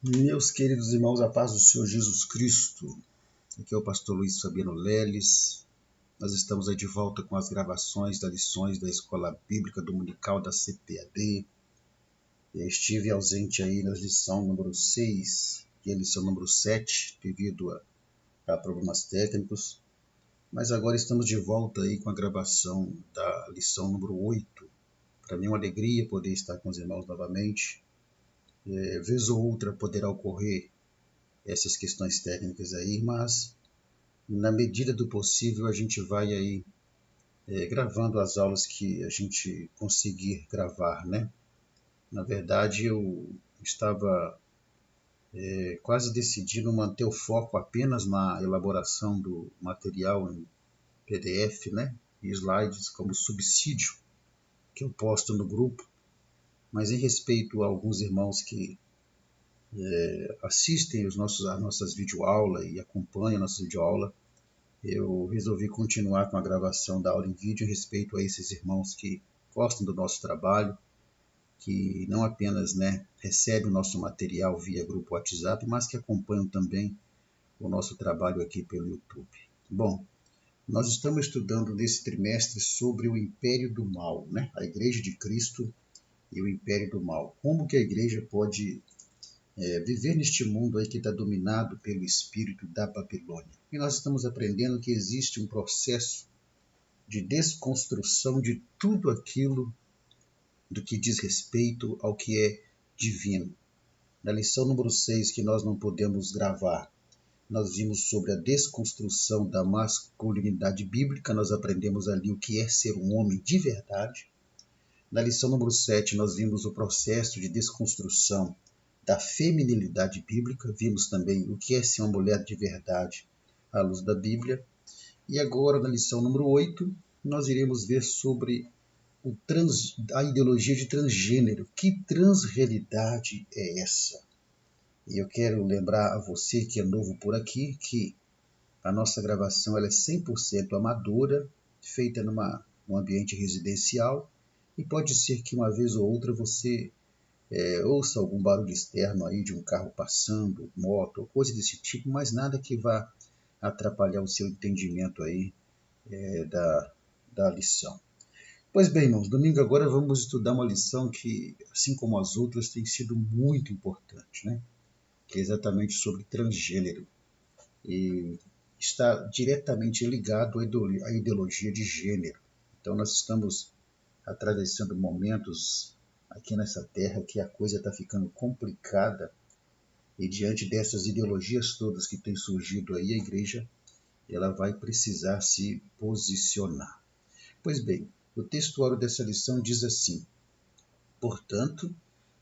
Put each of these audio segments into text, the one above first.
Meus queridos irmãos, a paz do Senhor Jesus Cristo. Aqui é o pastor Luiz Fabiano Leles. Nós estamos aí de volta com as gravações das lições da Escola Bíblica Dominical da CPAD. Eu estive ausente aí na lição número 6 e a lição número 7, devido a problemas técnicos. Mas agora estamos de volta aí com a gravação da lição número 8. Para mim é uma alegria poder estar com os irmãos novamente. Vez ou outra poderá ocorrer essas questões técnicas aí, mas na medida do possível a gente vai aí gravando as aulas que a gente conseguir gravar, né? Na verdade, eu estava quase decidindo manter o foco apenas na elaboração do material em PDF, né? E slides como subsídio que eu posto no grupo, mas em respeito a alguns irmãos que assistem as nossas videoaulas e acompanham a nossa videoaula, eu resolvi continuar com a gravação da aula em vídeo em respeito a esses irmãos que gostam do nosso trabalho, que não apenas recebem o nosso material via grupo WhatsApp, mas que acompanham também o nosso trabalho aqui pelo YouTube. Bom, nós estamos estudando nesse trimestre sobre o Império do Mal, né? A Igreja de Cristo e o Império do Mal. Como que a igreja pode viver neste mundo aí que está dominado pelo espírito da Babilônia. E nós estamos aprendendo que existe um processo de desconstrução de tudo aquilo do que diz respeito ao que é divino. Na lição número 6, que nós não podemos gravar, nós vimos sobre a desconstrução da masculinidade bíblica, nós aprendemos ali o que é ser um homem de verdade. Na lição número 7, nós vimos o processo de desconstrução da feminilidade bíblica, vimos também o que é ser uma mulher de verdade à luz da Bíblia. E agora, na lição número 8, nós iremos ver sobre a ideologia de transgênero. Que transrealidade é essa? E eu quero lembrar a você que é novo por aqui que a nossa gravação ela é 100% amadora, feita num ambiente residencial, e pode ser que uma vez ou outra você ouça algum barulho externo aí de um carro passando, moto, coisa desse tipo, mas nada que vá atrapalhar o seu entendimento aí da lição. Pois bem, irmãos, domingo agora vamos estudar uma lição que, assim como as outras, tem sido muito importante, né? Que é exatamente sobre transgênero. E está diretamente ligado à ideologia de gênero. Então nós estamos atravessando momentos aqui nessa terra que a coisa está ficando complicada e diante dessas ideologias todas que têm surgido aí, a igreja ela vai precisar se posicionar. Pois bem, o textuário dessa lição diz assim: portanto,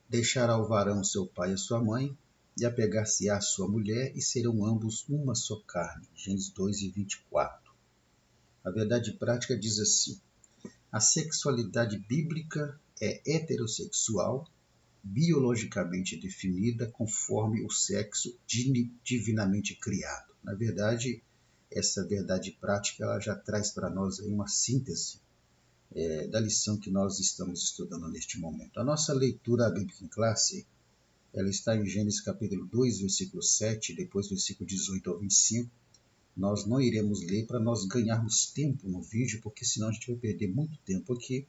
deixará o varão seu pai e sua mãe, e apegar-se-á à sua mulher, e serão ambos uma só carne. Gênesis 2:24. A verdade prática diz assim: a sexualidade bíblica é heterossexual, biologicamente definida conforme o sexo divinamente criado. Na verdade, essa verdade prática ela já traz para nós aí uma síntese da lição que nós estamos estudando neste momento. A nossa leitura bíblica em classe ela está em Gênesis capítulo 2, versículo 7, depois versículo 18 ao 25. Nós não iremos ler para nós ganharmos tempo no vídeo, porque senão a gente vai perder muito tempo aqui.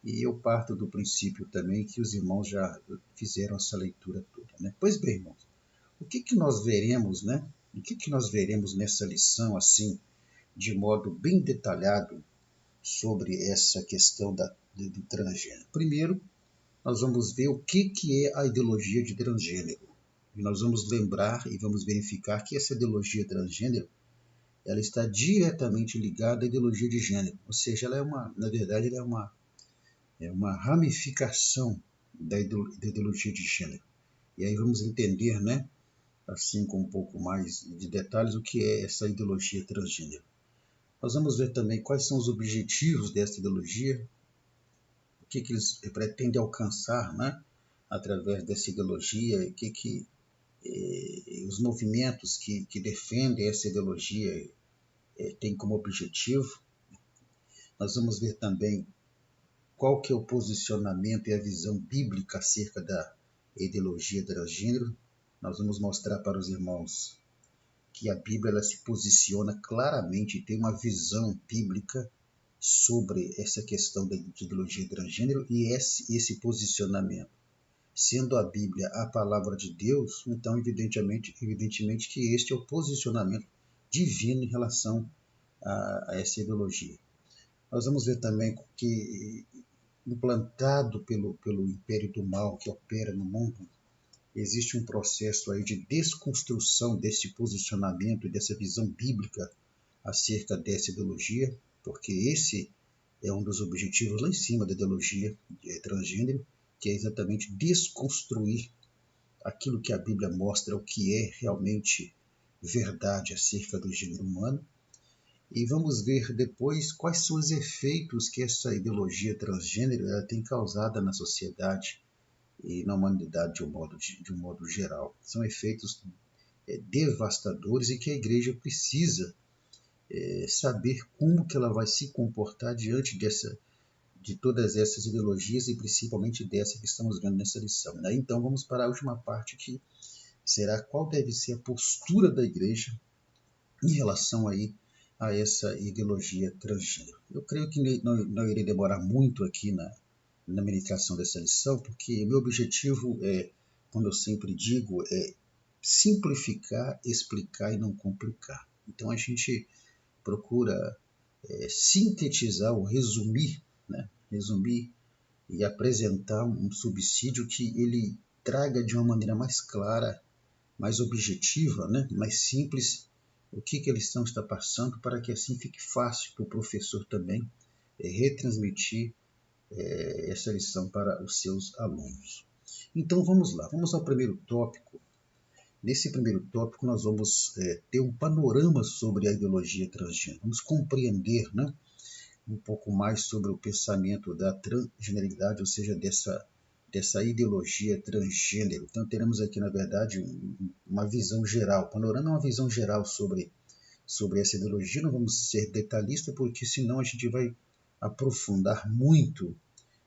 E eu parto do princípio também que os irmãos já fizeram essa leitura toda, né? Pois bem, irmãos, o que nós veremos, né? O que nós veremos nessa lição, assim, de modo bem detalhado sobre essa questão do transgênero? Primeiro, nós vamos ver o que é a ideologia de transgênero. E nós vamos lembrar e vamos verificar que essa ideologia transgênero ela está diretamente ligada à ideologia de gênero. Ou seja, na verdade, ela é uma ramificação da ideologia de gênero. E aí vamos entender, né, assim com um pouco mais de detalhes, o que é essa ideologia transgênero. Nós vamos ver também quais são os objetivos dessa ideologia, o que eles pretendem alcançar, né, através dessa ideologia, os movimentos que defendem essa ideologia têm como objetivo. Nós vamos ver também qual que é o posicionamento e a visão bíblica acerca da ideologia transgênero. nós vamos mostrar para os irmãos que a Bíblia ela se posiciona claramente, tem uma visão bíblica sobre essa questão da ideologia transgênero e esse posicionamento. Sendo a Bíblia a palavra de Deus, então evidentemente que este é o posicionamento divino em relação a essa ideologia. Nós vamos ver também que, implantado pelo império do mal que opera no mundo, existe um processo aí de desconstrução desse posicionamento e dessa visão bíblica acerca dessa ideologia, porque esse é um dos objetivos lá em cima da ideologia transgênero, que é exatamente desconstruir aquilo que a Bíblia mostra, o que é realmente verdade acerca do gênero humano. E vamos ver depois quais são os efeitos que essa ideologia transgênero tem causado na sociedade e na humanidade de um modo geral. São efeitos devastadores e que a igreja precisa saber como que ela vai se comportar diante de todas essas ideologias e principalmente dessa que estamos vendo nessa lição. Então vamos para a última parte, que será qual deve ser a postura da igreja em relação aí a essa ideologia transgênero. Eu creio que não irei demorar muito aqui na meditação dessa lição, porque meu objetivo é, como eu sempre digo, é simplificar, explicar e não complicar. Então a gente procura sintetizar ou resumir, resumir e apresentar um subsídio que ele traga de uma maneira mais clara, mais objetiva, mais simples, o que a lição está passando, para que assim fique fácil para o professor também retransmitir essa lição para os seus alunos. Então vamos lá, vamos ao primeiro tópico. Nesse primeiro tópico nós vamos ter um panorama sobre a ideologia transgênero. Vamos compreender um pouco mais sobre o pensamento da transgeneridade, ou seja, dessa ideologia transgênero. Então teremos aqui, na verdade, uma visão geral. O panorama é uma visão geral sobre essa ideologia. Não vamos ser detalhistas, porque senão a gente vai aprofundar muito.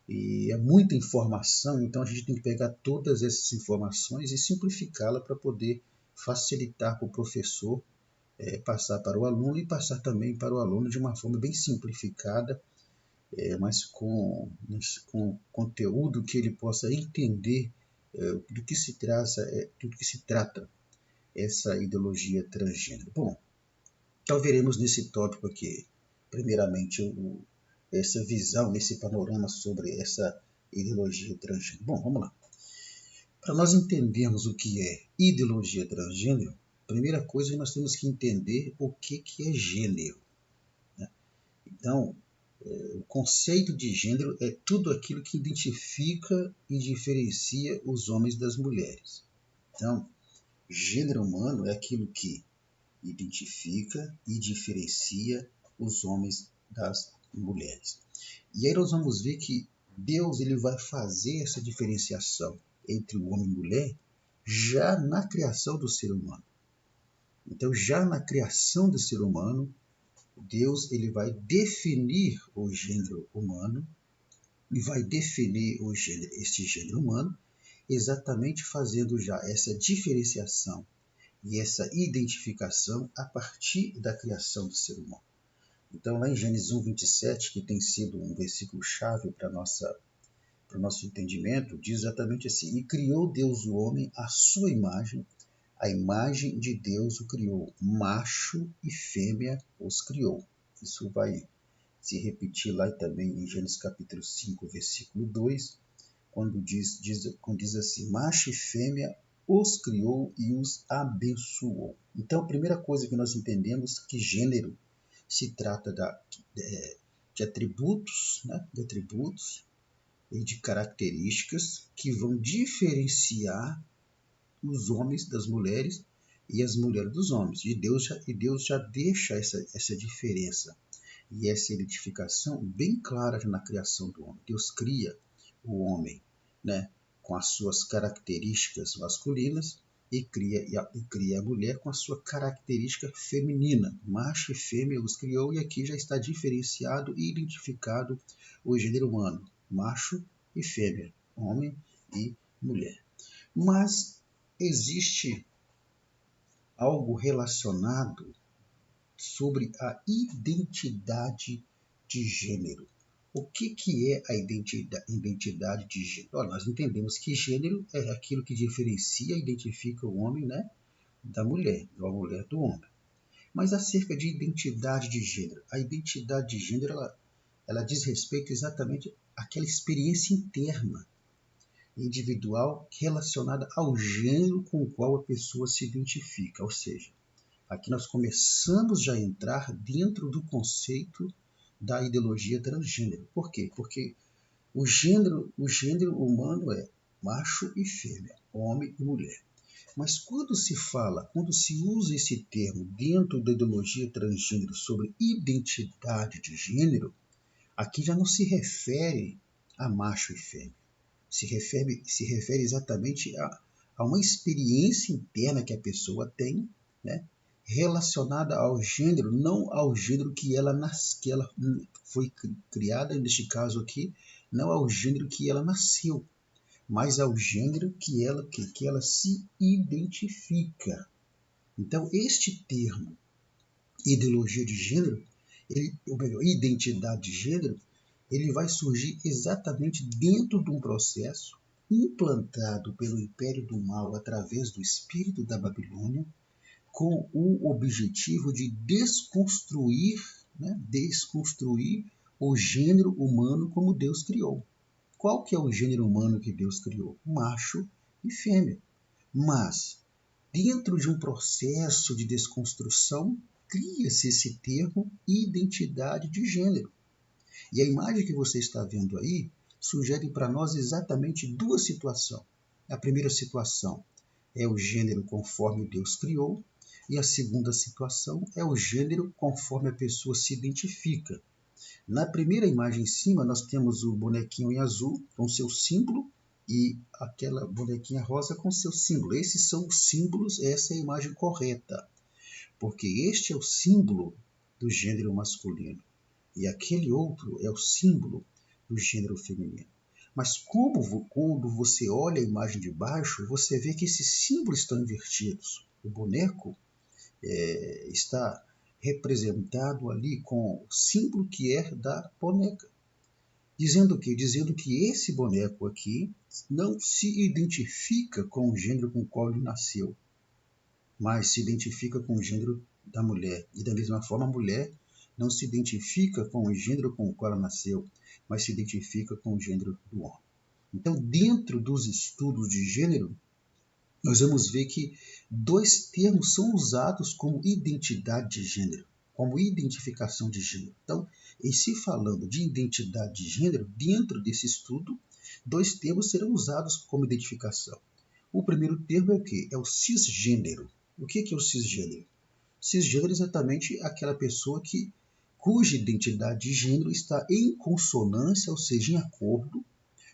E é muita informação, então a gente tem que pegar todas essas informações e simplificá-la para poder facilitar para o professor passar para o aluno e passar também para o aluno de uma forma bem simplificada, mas com conteúdo que ele possa entender do que se trata essa ideologia transgênero. Bom, então veremos nesse tópico aqui, primeiramente, essa visão, esse panorama sobre essa ideologia transgênero. Bom, vamos lá. Para nós entendermos o que é ideologia transgênero, a primeira coisa nós temos que entender o que é gênero. Então, o conceito de gênero é tudo aquilo que identifica e diferencia os homens das mulheres. Então, gênero humano é aquilo que identifica e diferencia os homens das mulheres. E aí nós vamos ver que Deus ele vai fazer essa diferenciação entre o homem e a mulher já na criação do ser humano. Então, já na criação do ser humano, Deus ele vai definir o gênero humano e vai definir esse gênero humano exatamente fazendo já essa diferenciação e essa identificação a partir da criação do ser humano. Então, lá em Gênesis 1:27, que tem sido um versículo-chave para o nosso entendimento, diz exatamente assim: e criou Deus o homem à sua imagem, a imagem de Deus o criou, macho e fêmea os criou. Isso vai se repetir lá também em Gênesis capítulo 5, versículo 2, quando diz assim: macho e fêmea os criou e os abençoou. Então, a primeira coisa que nós entendemos é que gênero se trata de atributos, e de características que vão diferenciar os homens das mulheres e as mulheres dos homens. E Deus já deixa essa diferença e essa identificação bem clara na criação do homem. Deus cria o homem, com as suas características masculinas e cria a mulher com a sua característica feminina. Macho e fêmea os criou, e aqui já está diferenciado e identificado o gênero humano, macho e fêmea, homem e mulher. Mas existe algo relacionado sobre a identidade de gênero. O que é a identidade de gênero? Olha, nós entendemos que gênero é aquilo que diferencia, identifica o homem, né, da mulher do homem. Mas acerca de identidade de gênero, a identidade de gênero ela diz respeito exatamente àquela experiência interna, individual, relacionada ao gênero com o qual a pessoa se identifica. Ou seja, aqui nós começamos já a entrar dentro do conceito da ideologia transgênero. Por quê? Porque o gênero humano é macho e fêmea, homem e mulher. Mas quando se usa esse termo dentro da ideologia transgênero sobre identidade de gênero, aqui já não se refere a macho e fêmea. Se refere exatamente a uma experiência interna que a pessoa tem, né, relacionada ao gênero, não ao gênero que ela foi criada, neste caso aqui, não ao gênero que ela nasceu, mas ao gênero que ela se identifica. Então, este termo, ideologia de gênero, ou melhor, identidade de gênero, ele vai surgir exatamente dentro de um processo implantado pelo Império do Mal através do espírito da Babilônia, com o objetivo de desconstruir o gênero humano como Deus criou. Qual que é o gênero humano que Deus criou? Macho e fêmea. Mas, dentro de um processo de desconstrução, cria-se esse termo identidade de gênero. E a imagem que você está vendo aí sugere para nós exatamente duas situações. A primeira situação é o gênero conforme Deus criou, e a segunda situação é o gênero conforme a pessoa se identifica. Na primeira imagem em cima, nós temos o bonequinho em azul com seu símbolo e aquela bonequinha rosa com seu símbolo. Esses são os símbolos, essa é a imagem correta, porque este é o símbolo do gênero masculino e aquele outro é o símbolo do gênero feminino. Mas quando você olha a imagem de baixo, você vê que esses símbolos estão invertidos. O boneco está representado ali com o símbolo que é da boneca. Dizendo o quê? Dizendo que esse boneco aqui não se identifica com o gênero com o qual ele nasceu, mas se identifica com o gênero da mulher. E da mesma forma, a mulher não se identifica com o gênero com o qual ela nasceu, mas se identifica com o gênero do homem. Então, dentro dos estudos de gênero, nós vamos ver que dois termos são usados como identidade de gênero, como identificação de gênero. Então, em se falando de identidade de gênero, dentro desse estudo, dois termos serão usados como identificação. O primeiro termo é o quê? É o cisgênero. O que é o cisgênero? Cisgênero é exatamente aquela pessoa cuja identidade de gênero está em consonância, ou seja, em acordo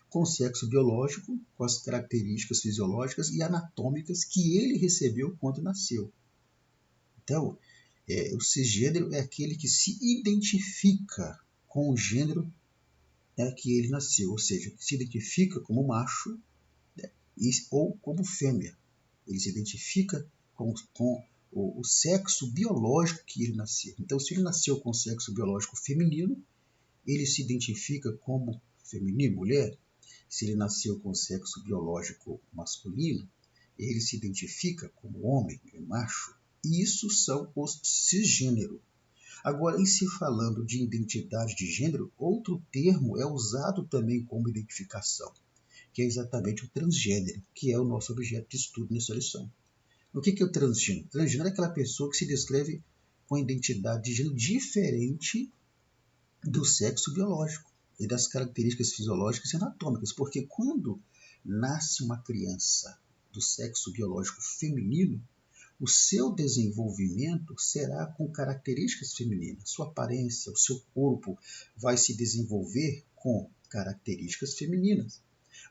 com o sexo biológico, com as características fisiológicas e anatômicas que ele recebeu quando nasceu. Então, o cisgênero é aquele que se identifica com o gênero, né, que ele nasceu, ou seja, que se identifica como macho, né, ou como fêmea. Ele se identifica com o sexo biológico que ele nasceu. Então, se ele nasceu com o sexo biológico feminino, ele se identifica como feminino, mulher. Se ele nasceu com o sexo biológico masculino, ele se identifica como homem, macho. Isso são os cisgênero. Agora, em se falando de identidade de gênero, outro termo é usado também como identificação, que é exatamente o transgênero, que é o nosso objeto de estudo nessa lição. O que é o transgênero? Transgênero é aquela pessoa que se descreve com identidade de gênero diferente do sexo biológico e das características fisiológicas e anatômicas, porque quando nasce uma criança do sexo biológico feminino, o seu desenvolvimento será com características femininas. Sua aparência, o seu corpo vai se desenvolver com características femininas.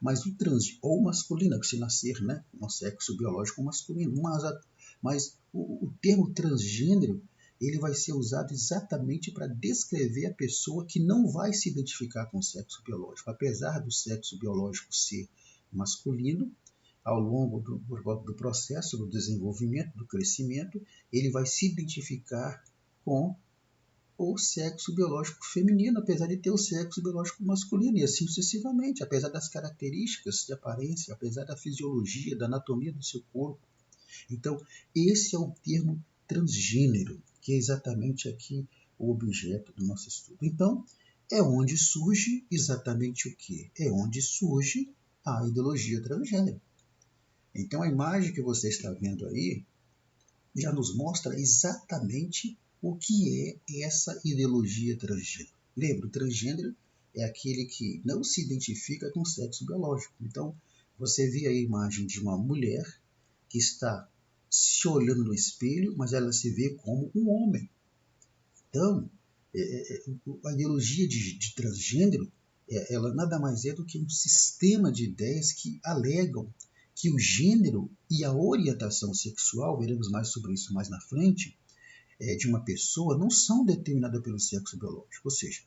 Mas o trans ou masculino, se nascer, né, no sexo biológico masculino, mas o termo transgênero ele vai ser usado exatamente para descrever a pessoa que não vai se identificar com o sexo biológico. Apesar do sexo biológico ser masculino, ao longo do processo do desenvolvimento, do crescimento, ele vai se identificar com o sexo biológico feminino, apesar de ter o sexo biológico masculino, e assim sucessivamente, apesar das características de aparência, apesar da fisiologia, da anatomia do seu corpo. Então, esse é o termo transgênero, que é exatamente aqui o objeto do nosso estudo. Então, é onde surge exatamente o quê? É onde surge a ideologia transgênero. Então, a imagem que você está vendo aí já nos mostra exatamente o que é essa ideologia transgênero. Lembra, o transgênero é aquele que não se identifica com o sexo biológico. Então, você vê a imagem de uma mulher que está se olhando no espelho, mas ela se vê como um homem. Então, a ideologia de transgênero, ela nada mais é do que um sistema de ideias que alegam que o gênero e a orientação sexual, veremos mais sobre isso mais na frente, de uma pessoa não são determinadas pelo sexo biológico. Ou seja,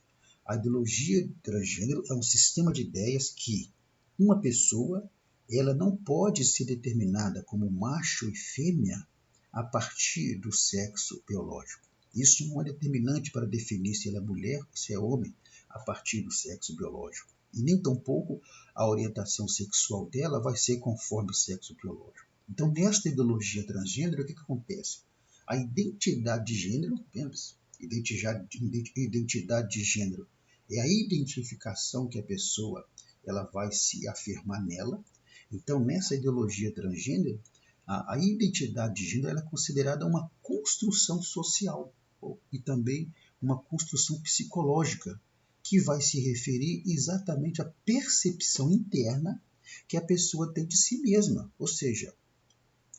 a ideologia transgênero é um sistema de ideias que uma pessoa ela não pode ser determinada como macho e fêmea a partir do sexo biológico. Isso não é determinante para definir se ela é mulher ou se é homem a partir do sexo biológico. E nem tampouco a orientação sexual dela vai ser conforme o sexo biológico. Então, nesta ideologia transgênero, o que acontece? A identidade de gênero, lembre-se, identidade de gênero é a identificação que a pessoa ela vai se afirmar nela. Então, nessa ideologia transgênero, a identidade de gênero ela é considerada uma construção social e também uma construção psicológica que vai se referir exatamente à percepção interna que a pessoa tem de si mesma. Ou seja,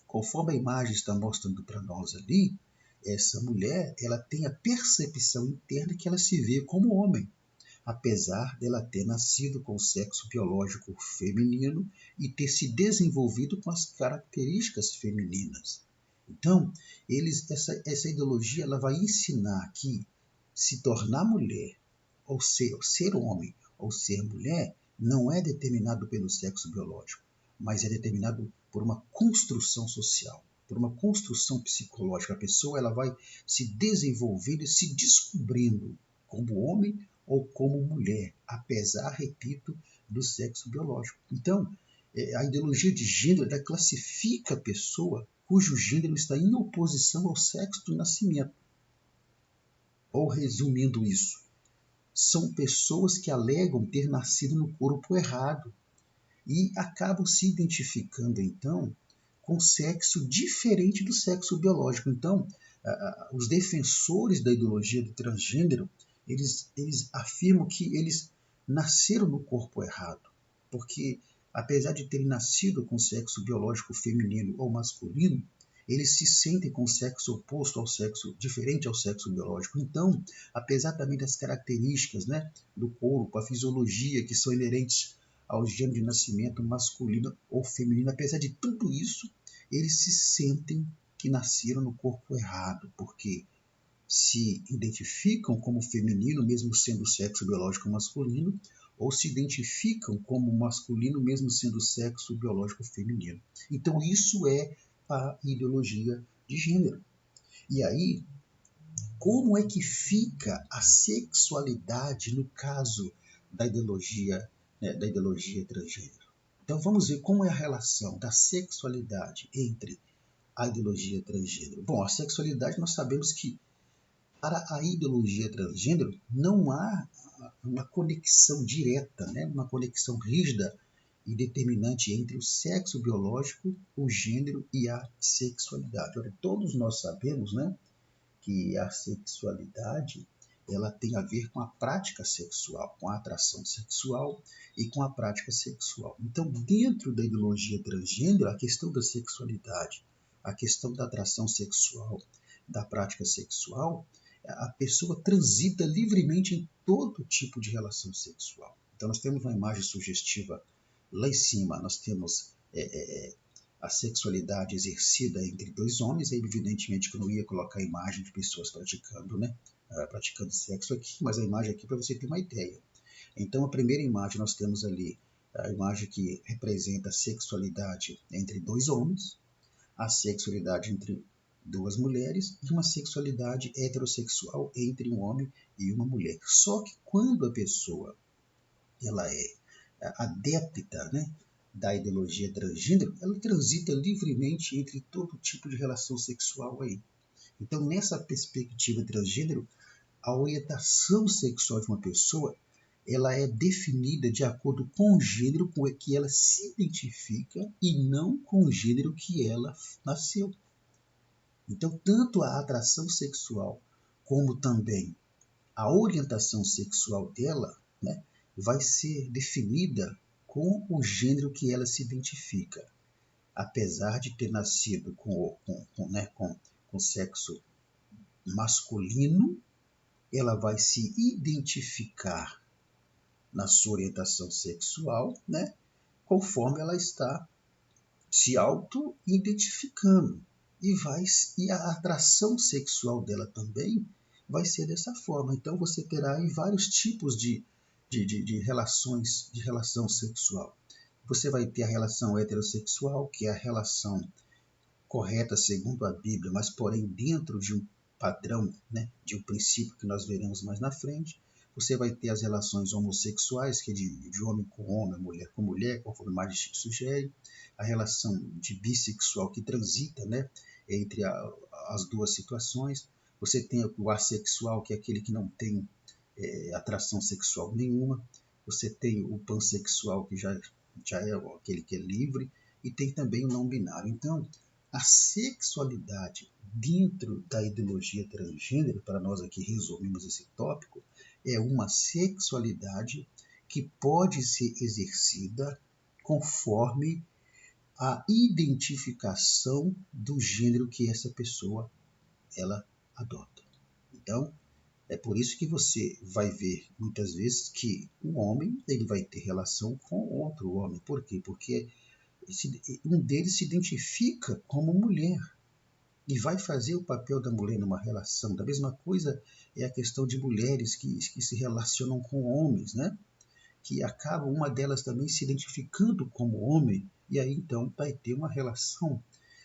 conforme a imagem está mostrando para nós ali, essa mulher ela tem a percepção interna que ela se vê como homem, apesar dela ter nascido com o sexo biológico feminino e ter se desenvolvido com as características femininas. Então, essa ideologia ela vai ensinar que se tornar mulher, ou ser homem, ou ser mulher, não é determinado pelo sexo biológico, mas é determinado por uma construção social, por uma construção psicológica. A pessoa ela vai se desenvolvendo e se descobrindo como homem ou como mulher, apesar, repito, do sexo biológico. Então, a ideologia de gênero ela classifica a pessoa cujo gênero está em oposição ao sexo do nascimento. Ou resumindo isso, são pessoas que alegam ter nascido no corpo errado e acabam se identificando, então, com sexo diferente do sexo biológico. Então, os defensores da ideologia do transgênero, eles afirmam que eles nasceram no corpo errado, porque apesar de terem nascido com sexo biológico feminino ou masculino, eles se sentem com o sexo oposto ao sexo, diferente ao sexo biológico. Então, apesar também das características, né, do corpo, a fisiologia que são inerentes ao gênero de nascimento masculino ou feminino, apesar de tudo isso, eles se sentem que nasceram no corpo errado, porque se identificam como feminino, mesmo sendo o sexo biológico masculino, ou se identificam como masculino, mesmo sendo o sexo biológico feminino. Então, isso é a ideologia de gênero. E aí, como é que fica a sexualidade no caso da ideologia, da ideologia transgênero? Então, vamos ver como é a relação da sexualidade entre a ideologia transgênero. Bom, a sexualidade nós sabemos que para a ideologia transgênero não há uma conexão direta, né? Uma conexão rígida e determinante entre o sexo biológico, o gênero e a sexualidade. Olha, todos nós sabemos, né, que a sexualidade ela tem a ver com a prática sexual, com a atração sexual e com a prática sexual. Então, dentro da ideologia transgênero, a questão da sexualidade, a questão da atração sexual, da prática sexual, a pessoa transita livremente em todo tipo de relação sexual. Então, nós temos uma imagem sugestiva lá em cima, nós temos a sexualidade exercida entre dois homens, aí evidentemente que eu não ia colocar a imagem de pessoas praticando, né, praticando sexo aqui, mas a imagem aqui para você ter uma ideia. Então, a primeira imagem nós temos ali A imagem que representa a sexualidade entre dois homens, a sexualidade entre duas mulheres e uma sexualidade heterossexual entre um homem e uma mulher. Só que quando a pessoa ela é adepta, né, da ideologia transgênero, ela transita livremente entre todo tipo de relação sexual aí. Então, nessa perspectiva transgênero, a orientação sexual de uma pessoa ela é definida de acordo com o gênero com que ela se identifica e não com o gênero que ela nasceu. Então, tanto a atração sexual como também a orientação sexual dela, né, vai ser definida com o gênero que ela se identifica. Apesar de ter nascido com sexo masculino, ela vai se identificar na sua orientação sexual, né, conforme ela está se auto-identificando. E a atração sexual dela também vai ser dessa forma. Então você terá aí vários tipos de relações, de relação sexual. Você vai ter a relação heterossexual, que é a relação correta segundo a Bíblia, mas porém dentro de um padrão, né, de um princípio que nós veremos mais na frente. Você vai ter as relações homossexuais, que é de homem com homem, mulher com mulher, conforme mais Chico sugere. A relação de bissexual, que transita, né, entre as duas situações. Você tem o assexual, que é aquele que não tem atração sexual nenhuma. Você tem o pansexual, que já é aquele que é livre. E tem também o não binário. Então, a sexualidade dentro da ideologia transgênero, para nós aqui resumirmos esse tópico, é uma sexualidade que pode ser exercida conforme a identificação do gênero que essa pessoa ela adota. Então, é por isso que você vai ver muitas vezes que um homem ele vai ter relação com outro homem. Por quê? Porque um deles se identifica como mulher e vai fazer o papel da mulher numa relação. Da mesma coisa é a questão de mulheres que se relacionam com homens, né? Que acabam uma delas também se identificando como homem e aí então vai ter uma relação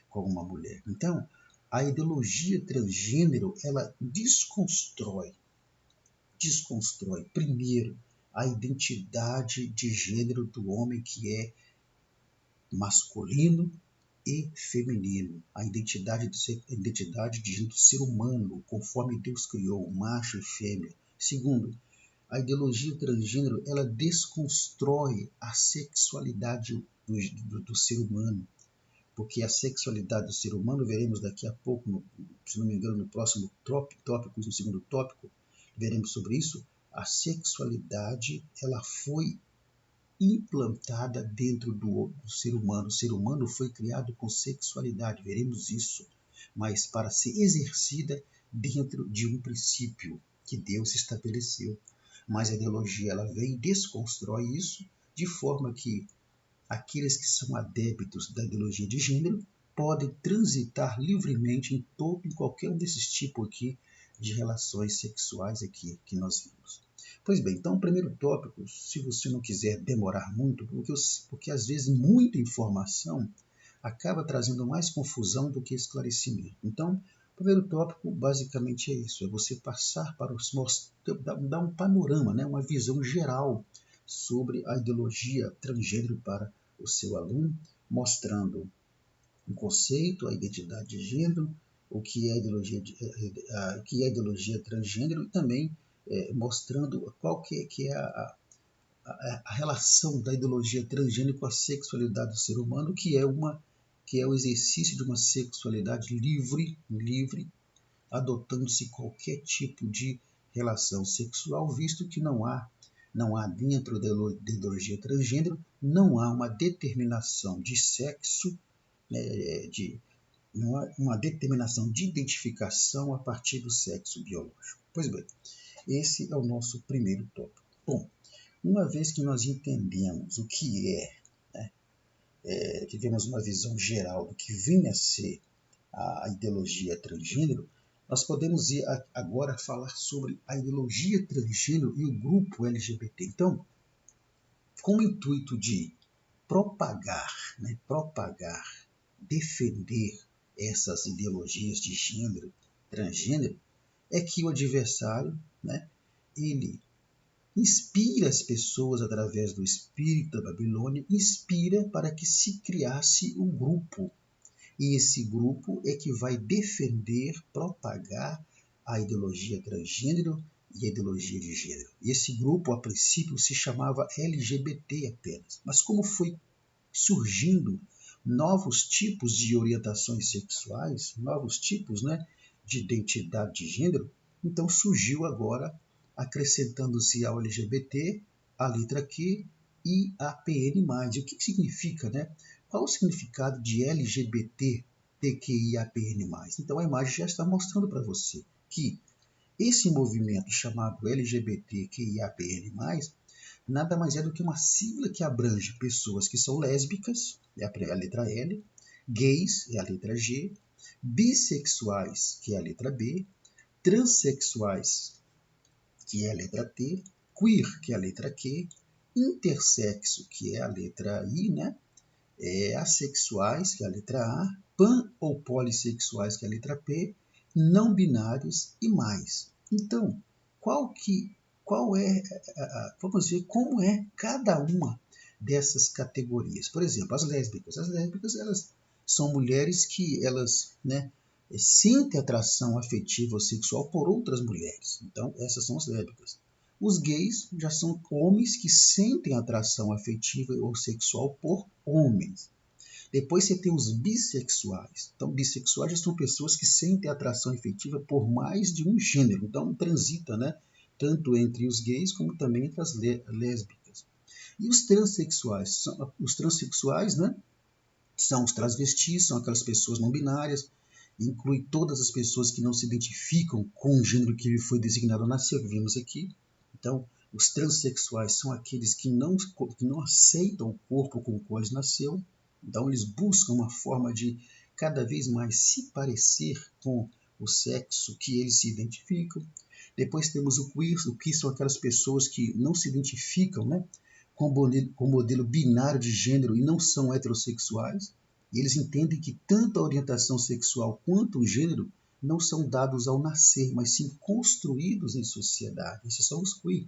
com uma mulher. Então, a ideologia transgênero, ela desconstrói primeiro a identidade de gênero do homem que é masculino e feminino, a identidade de gênero do ser humano, conforme Deus criou, macho e fêmea. Segundo, a ideologia transgênero ela desconstrói a sexualidade do ser humano, porque a sexualidade do ser humano, veremos daqui a pouco, se não me engano, no próximo tópico, no segundo tópico, veremos sobre isso. A sexualidade ela foi implantada dentro do ser humano. O ser humano foi criado com sexualidade, veremos isso, mas para ser exercida dentro de um princípio que Deus estabeleceu. Mas a ideologia ela vem e desconstrói isso de forma que aqueles que são adeptos da ideologia de gênero podem transitar livremente em qualquer um desses tipos aqui de relações sexuais aqui que nós vimos. Pois bem, então o primeiro tópico, se você não quiser demorar muito, porque às vezes muita informação acaba trazendo mais confusão do que esclarecimento. Então, o primeiro tópico basicamente é isso, é você passar para dar um panorama, né, uma visão geral sobre a ideologia transgênero para o seu aluno, mostrando o conceito, a identidade de gênero, o que é a ideologia transgênero e também mostrando qual que é a relação da ideologia transgênero com a sexualidade do ser humano, que é o exercício de uma sexualidade livre, adotando-se qualquer tipo de relação sexual, visto que não há dentro da ideologia transgênero, não há uma determinação de sexo, né, não há uma determinação de identificação a partir do sexo biológico. Pois bem, esse é o nosso primeiro tópico. Bom, uma vez que nós entendemos o que tivemos uma visão geral do que vinha a ser a ideologia transgênero, nós podemos ir agora falar sobre a ideologia transgênero e o grupo LGBT. Então, com o intuito de propagar, defender essas ideologias de gênero, transgênero, é que o adversário, ele inspira as pessoas através do espírito da Babilônia, inspira para que se criasse um grupo. E esse grupo é que vai defender, propagar a ideologia transgênero e a ideologia de gênero. E esse grupo, a princípio, se chamava LGBT apenas. Mas como foi surgindo novos tipos de orientações sexuais, novos tipos de identidade de gênero, então surgiu agora, acrescentando-se ao LGBT, a letra Q e a PN+. O que significa, Qual o significado de LGBT, TQIAPN+. Então a imagem já está mostrando para você que esse movimento chamado LGBTQIAPN+, nada mais é do que uma sigla que abrange pessoas que são lésbicas, é a letra L, gays, é a letra G, bissexuais, que é a letra B, transexuais, que é a letra T, queer, que é a letra Q, intersexo, que é a letra I, assexuais, que é a letra A, pan ou polissexuais, que é a letra P, não binários e mais. Então, vamos ver como é cada uma dessas categorias. Por exemplo, as lésbicas. As lésbicas, elas são mulheres que elas sentem atração afetiva ou sexual por outras mulheres. Então, essas são as lésbicas. Os gays já são homens que sentem atração afetiva ou sexual por homens. Depois você tem os bissexuais. Então, bissexuais já são pessoas que sentem atração afetiva por mais de um gênero. Então, transita, tanto entre os gays como também entre as lésbicas. E os transexuais? Os transexuais, são os transvestis, são aquelas pessoas não binárias, inclui todas as pessoas que não se identificam com o gênero que lhe foi designado ao nascer, que vimos aqui. Então, os transexuais são aqueles que não aceitam o corpo com o qual eles nasceu. Então, eles buscam uma forma de cada vez mais se parecer com o sexo que eles se identificam. Depois temos o queer. O queer são aquelas pessoas que não se identificam com o modelo binário de gênero e não são heterossexuais. E eles entendem que tanto a orientação sexual quanto o gênero não são dados ao nascer, mas sim construídos em sociedade. Esses são os queer.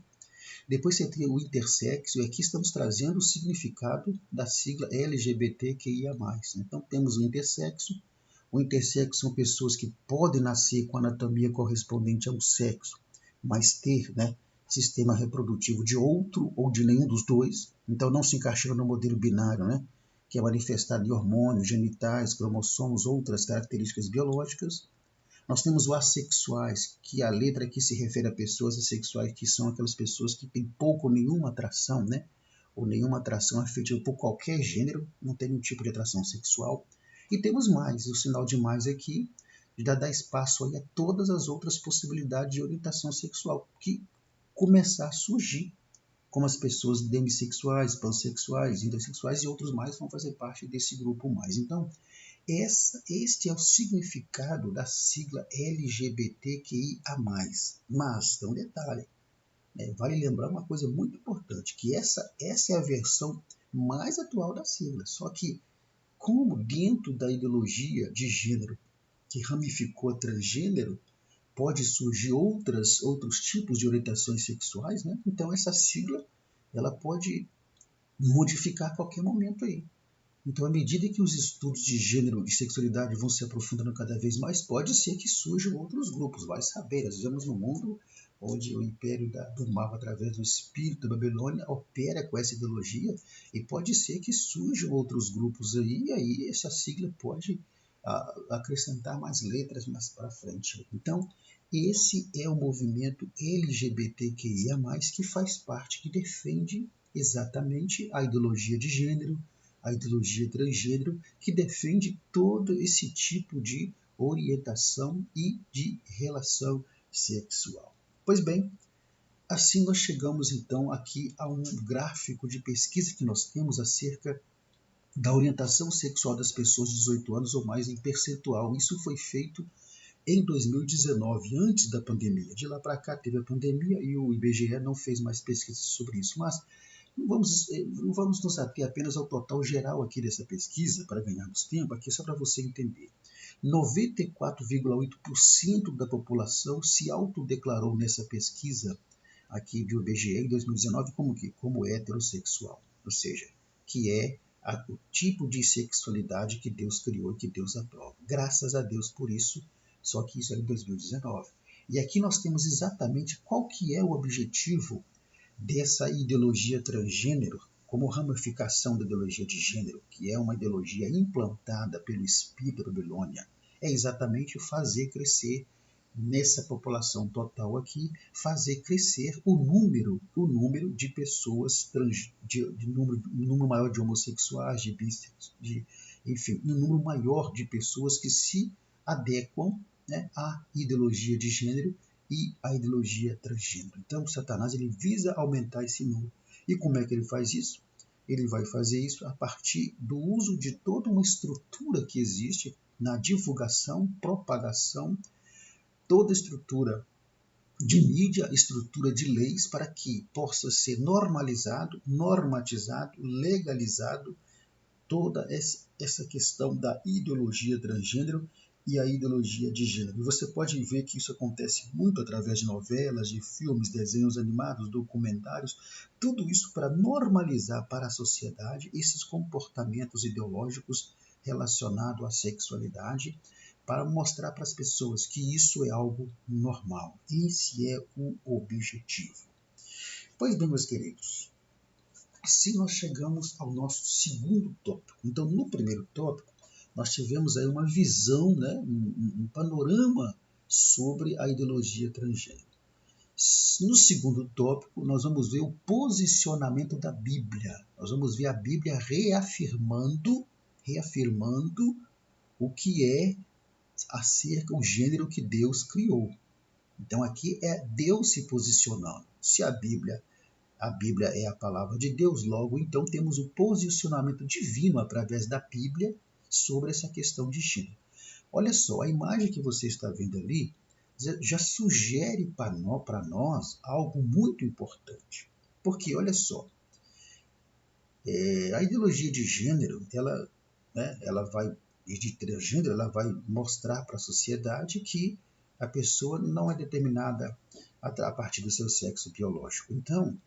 Depois você tem o intersexo, e aqui estamos trazendo o significado da sigla LGBTQIA+. Então temos o intersexo. O intersexo são pessoas que podem nascer com a anatomia correspondente ao sexo, mas ter sistema reprodutivo de outro ou de nenhum dos dois. Então não se encaixando no modelo binário, que é manifestado em hormônios, genitais, cromossomos, outras características biológicas. Nós temos os assexuais, que a letra aqui se refere a pessoas assexuais, que são aquelas pessoas que têm pouco ou nenhuma atração, ou nenhuma atração afetiva por qualquer gênero, não tem nenhum tipo de atração sexual. E temos mais, o sinal de mais aqui já dá espaço aí a todas as outras possibilidades de orientação sexual que começar a surgir, como as pessoas demissexuais, pansexuais, intersexuais e outros mais vão fazer parte desse grupo mais. Então, este é o significado da sigla LGBTQIA+. Mas, tem um detalhe, vale lembrar uma coisa muito importante, que essa é a versão mais atual da sigla. Só que, como dentro da ideologia de gênero que ramificou a transgênero, pode surgir outros tipos de orientações sexuais, então essa sigla ela pode modificar a qualquer momento aí. Então, à medida que os estudos de gênero e sexualidade vão se aprofundando cada vez mais, pode ser que surjam outros grupos, vai saber. Nós vivemos num mundo onde o império do mal, através do espírito da Babilônia, opera com essa ideologia, e pode ser que surjam outros grupos aí, e aí essa sigla pode acrescentar mais letras mais para frente. Então, esse é o movimento LGBTQIA+, que faz parte, que defende exatamente a ideologia de gênero, a ideologia transgênero, que defende todo esse tipo de orientação e de relação sexual. Pois bem, assim nós chegamos então aqui a um gráfico de pesquisa que nós temos acerca da orientação sexual das pessoas de 18 anos ou mais em percentual. Isso foi feito em 2019, antes da pandemia. De lá para cá teve a pandemia e o IBGE não fez mais pesquisas sobre isso. Mas Não vamos nos ater apenas ao total geral aqui dessa pesquisa, para ganharmos tempo, aqui só para você entender. 94,8% da população se autodeclarou nessa pesquisa aqui do IBGE em 2019 como heterossexual, ou seja, que é o tipo de sexualidade que Deus criou e que Deus aprova. Graças a Deus por isso, só que isso é em 2019. E aqui nós temos exatamente qual que é o objetivo dessa ideologia transgênero como ramificação da ideologia de gênero, que é uma ideologia implantada pelo espírito da Babilônia, é exatamente fazer crescer nessa população total aqui, fazer crescer o número de pessoas, um número maior de homossexuais, de bissexuais, enfim, um número maior de pessoas que se adequam, né, à ideologia de gênero e à ideologia transgênero. Então, Satanás ele visa aumentar esse número. E como é que ele faz isso? Ele vai fazer isso a partir do uso de toda uma estrutura que existe na divulgação, propagação, toda estrutura de mídia, estrutura de leis para que possa ser normalizado, normatizado, legalizado toda essa questão da ideologia transgênero e a ideologia de gênero. E você pode ver que isso acontece muito através de novelas, de filmes, desenhos animados, documentários, tudo isso para normalizar para a sociedade esses comportamentos ideológicos relacionados à sexualidade, para mostrar para as pessoas que isso é algo normal. Esse é o objetivo. Pois bem, meus queridos, assim nós chegamos ao nosso segundo tópico. Então, no primeiro tópico, nós tivemos aí uma visão, né, um panorama sobre a ideologia transgênero. No segundo tópico, nós vamos ver o posicionamento da Bíblia. Nós vamos ver a Bíblia reafirmando o que é acerca do gênero que Deus criou. Então aqui é Deus se posicionando. Se a Bíblia é a palavra de Deus, logo então temos o posicionamento divino através da Bíblia sobre essa questão de gênero. Olha só, a imagem que você está vendo ali já sugere para nós algo muito importante. Porque, olha só, a ideologia de gênero, ela vai, de transgênero, ela vai mostrar para a sociedade que a pessoa não é determinada a partir do seu sexo biológico. Então,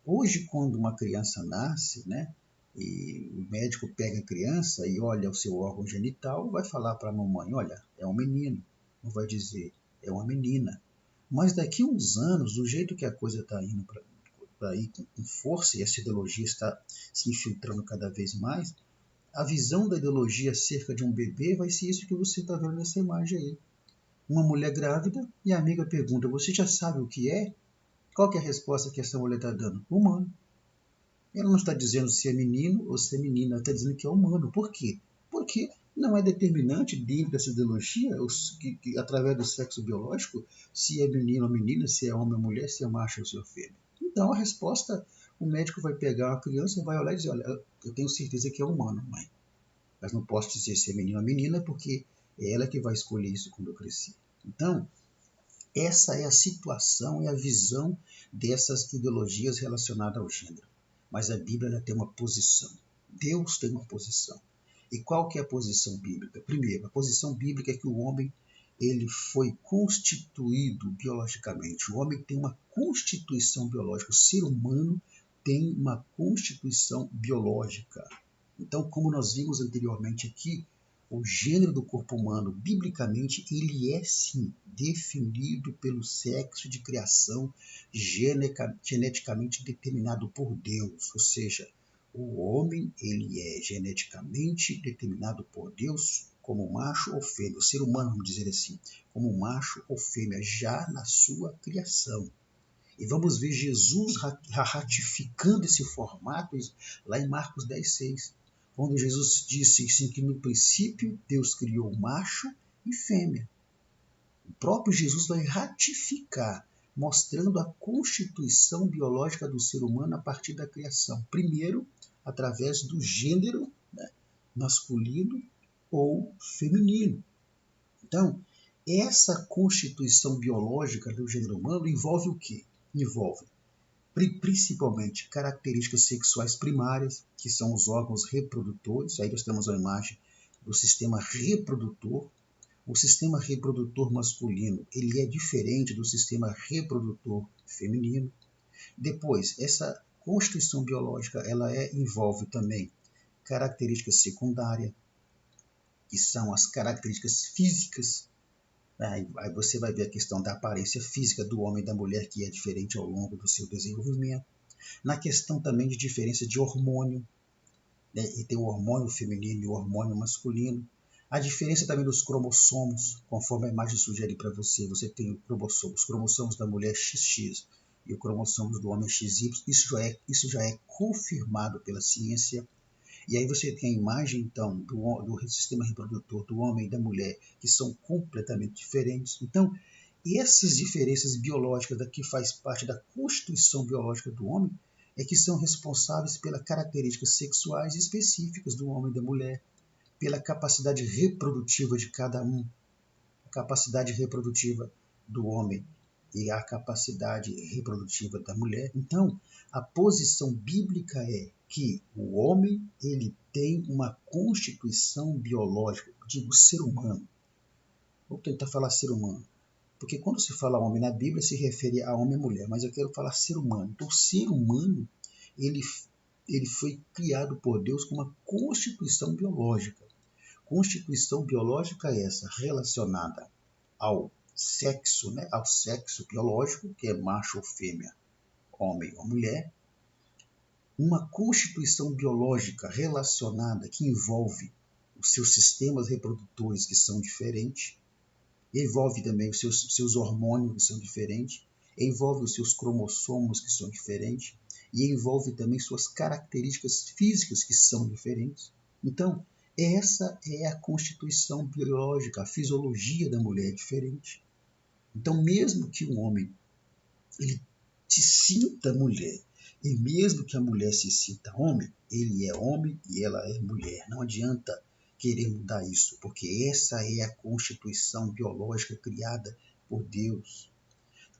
hoje, quando uma criança nasce, né, e o médico pega a criança e olha o seu órgão genital, vai falar para a mamãe, olha, é um menino, não vai dizer, é uma menina. Mas daqui a uns anos, do jeito que a coisa está indo para ir com força, e essa ideologia está se infiltrando cada vez mais, a visão da ideologia acerca de um bebê vai ser isso que você está vendo nessa imagem aí. Uma mulher grávida e a amiga pergunta, você já sabe o que é? Qual que é a resposta que essa mulher está dando? Humano. Ela não está dizendo se é menino ou se é menina, ela está dizendo que é humano. Por quê? Porque não é determinante dentro dessa ideologia, que através do sexo biológico, se é menino ou menina, se é homem ou mulher, se é macho ou se é fêmea. Então a resposta, o médico vai pegar a criança e vai olhar e dizer, olha, eu tenho certeza que é humano, mãe. Mas não posso dizer se é menino ou menina, porque é ela que vai escolher isso quando eu crescer. Então, essa é a situação e a visão dessas ideologias relacionadas ao gênero. Mas a Bíblia ela tem uma posição. Deus tem uma posição. E qual que é a posição bíblica? Primeiro, a posição bíblica é que o homem ele foi constituído biologicamente. O homem tem uma constituição biológica. O ser humano tem uma constituição biológica. Então, como nós vimos anteriormente aqui, o gênero do corpo humano, biblicamente, ele é sim definido pelo sexo de criação geneticamente determinado por Deus. Ou seja, o homem ele é geneticamente determinado por Deus como macho ou fêmea. O ser humano, vamos dizer assim, como macho ou fêmea, já na sua criação. E vamos ver Jesus ratificando esse formato lá em Marcos 10,6. Quando Jesus disse assim, que no princípio Deus criou macho e fêmea. O próprio Jesus vai ratificar, mostrando a constituição biológica do ser humano a partir da criação. Primeiro, através do gênero, né, masculino ou feminino. Então, essa constituição biológica do gênero humano envolve o quê? Envolve, principalmente características sexuais primárias, que são os órgãos reprodutores. Aí nós temos uma imagem do sistema reprodutor. O sistema reprodutor masculino ele é diferente do sistema reprodutor feminino. Depois, essa constituição biológica ela envolve também características secundárias, que são as características físicas. Aí você vai ver a questão da aparência física do homem e da mulher, que é diferente ao longo do seu desenvolvimento. Na questão também de diferença de hormônio, né? E tem o hormônio feminino e o hormônio masculino. A diferença também dos cromossomos, conforme a imagem sugere para você, você tem os cromossomos da mulher XX e os cromossomos do homem XY. Isso já é confirmado pela ciência. E aí você tem a imagem, então, do sistema reprodutor do homem e da mulher, que são completamente diferentes. Então, essas diferenças biológicas que faz parte da constituição biológica do homem é que são responsáveis pelas características sexuais específicas do homem e da mulher, pela capacidade reprodutiva de cada um, a capacidade reprodutiva do homem e a capacidade reprodutiva da mulher. Então, a posição bíblica é que o homem ele tem uma constituição biológica, digo ser humano. Vou tentar falar ser humano, porque quando se fala homem na Bíblia se refere a homem e mulher, mas eu quero falar ser humano. Então, o ser humano ele foi criado por Deus com uma constituição biológica. Constituição biológica é essa relacionada ao sexo, né? Ao sexo biológico, que é macho ou fêmea, homem ou mulher. Uma constituição biológica relacionada que envolve os seus sistemas reprodutores que são diferentes, envolve também os seus hormônios que são diferentes, envolve os seus cromossomos que são diferentes e envolve também suas características físicas que são diferentes. Então, essa é a constituição biológica, a fisiologia da mulher é diferente. Então, mesmo que o homem ele se sinta mulher, e mesmo que a mulher se sinta homem, ele é homem e ela é mulher. Não adianta querer mudar isso, porque essa é a constituição biológica criada por Deus.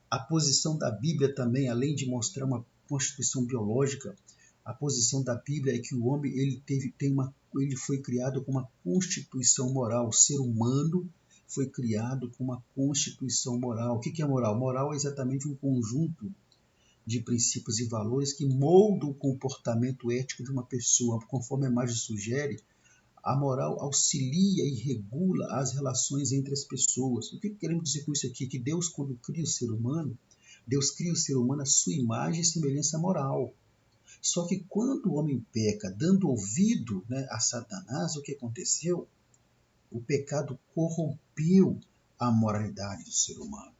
A posição da Bíblia também, além de mostrar uma constituição biológica, a posição da Bíblia é que o homem ele foi criado com uma constituição moral. O ser humano foi criado com uma constituição moral. O que é moral? Moral é exatamente um conjunto de princípios e valores que moldam o comportamento ético de uma pessoa. Conforme a imagem sugere, a moral auxilia e regula as relações entre as pessoas. O que queremos dizer com isso aqui? Que Deus, quando cria o ser humano, Deus cria o ser humano à sua imagem e semelhança moral. Só que quando o homem peca, dando ouvido, né, a Satanás, o que aconteceu? O pecado corrompeu a moralidade do ser humano.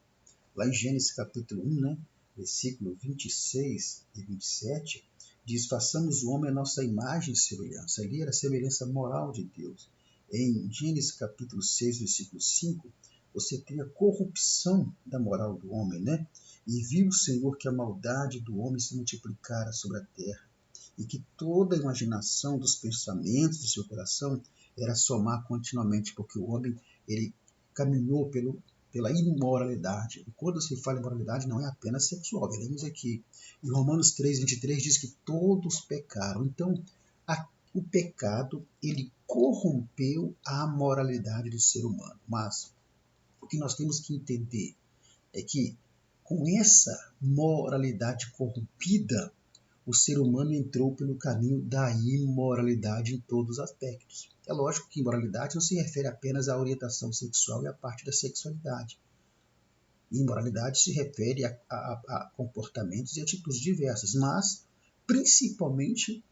Lá em Gênesis capítulo 1, né, versículo 26 e 27, diz: façamos o homem a nossa imagem e semelhança. Ali era a semelhança moral de Deus. Em Gênesis capítulo 6, versículo 5, você tem a corrupção da moral do homem, né? E viu o Senhor que a maldade do homem se multiplicara sobre a terra, e que toda a imaginação dos pensamentos de seu coração era somar continuamente, porque o homem ele caminhou pela imoralidade. E quando se fala em moralidade, não é apenas sexual. Veremos aqui. Em Romanos 3:23 diz que todos pecaram. Então, o pecado ele corrompeu a moralidade do ser humano. Mas o que nós temos que entender é que com essa moralidade corrompida, o ser humano entrou pelo caminho da imoralidade em todos os aspectos. É lógico que imoralidade não se refere apenas à orientação sexual e à parte da sexualidade. Imoralidade se refere a comportamentos e atitudes diversas, mas principalmente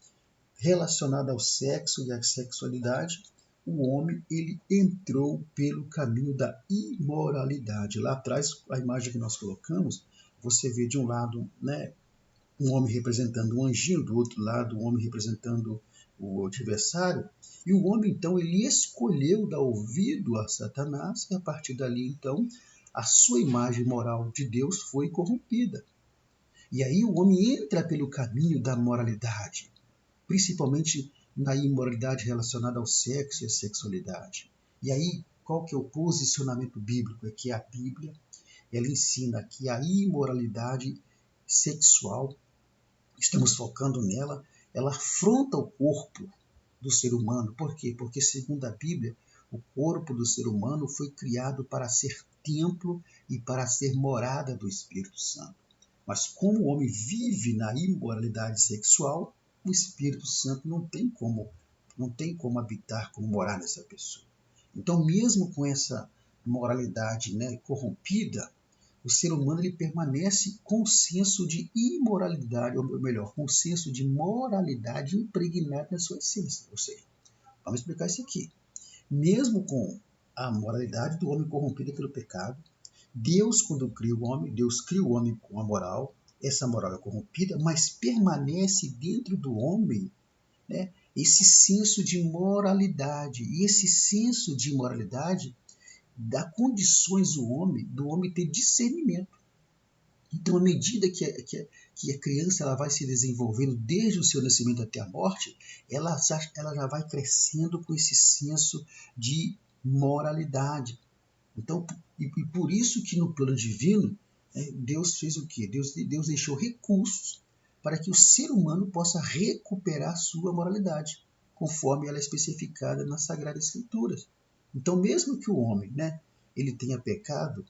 relacionada ao sexo e à sexualidade, o homem ele entrou pelo caminho da imoralidade. Lá atrás, a imagem que nós colocamos, você vê de um lado, né, um homem representando um anjinho, do outro lado um homem representando o adversário, e o homem então ele escolheu dar ouvido a Satanás, e a partir dali então a sua imagem moral de Deus foi corrompida. E aí o homem entra pelo caminho da moralidade, principalmente na imoralidade relacionada ao sexo e à sexualidade. E aí, qual que é o posicionamento bíblico? É que a Bíblia ela ensina que a imoralidade sexual estamos focando nela, ela afronta o corpo do ser humano. Por quê? Porque, segundo a Bíblia, o corpo do ser humano foi criado para ser templo e para ser morada do Espírito Santo. Mas como o homem vive na imoralidade sexual, o Espírito Santo não tem como habitar, como morar nessa pessoa. Então, mesmo com essa moralidade, corrompida, o ser humano ele permanece com o senso de imoralidade, ou melhor, com o senso de moralidade impregnado na sua essência. Ou seja, vamos explicar isso aqui. Mesmo com a moralidade do homem corrompida pelo pecado, Deus, quando cria o homem, Deus cria o homem com a moral, essa moral é corrompida, mas permanece dentro do homem, né, esse senso de moralidade. E esse senso de moralidade dá condições do homem ter discernimento. Então, à medida que a criança ela vai se desenvolvendo desde o seu nascimento até a morte, ela já vai crescendo com esse senso de moralidade. Então, e por isso que no plano divino, Deus fez o quê? Deus deixou recursos para que o ser humano possa recuperar sua moralidade, conforme ela é especificada nas Sagradas Escrituras. Então, mesmo que o homem, ele tenha pecado,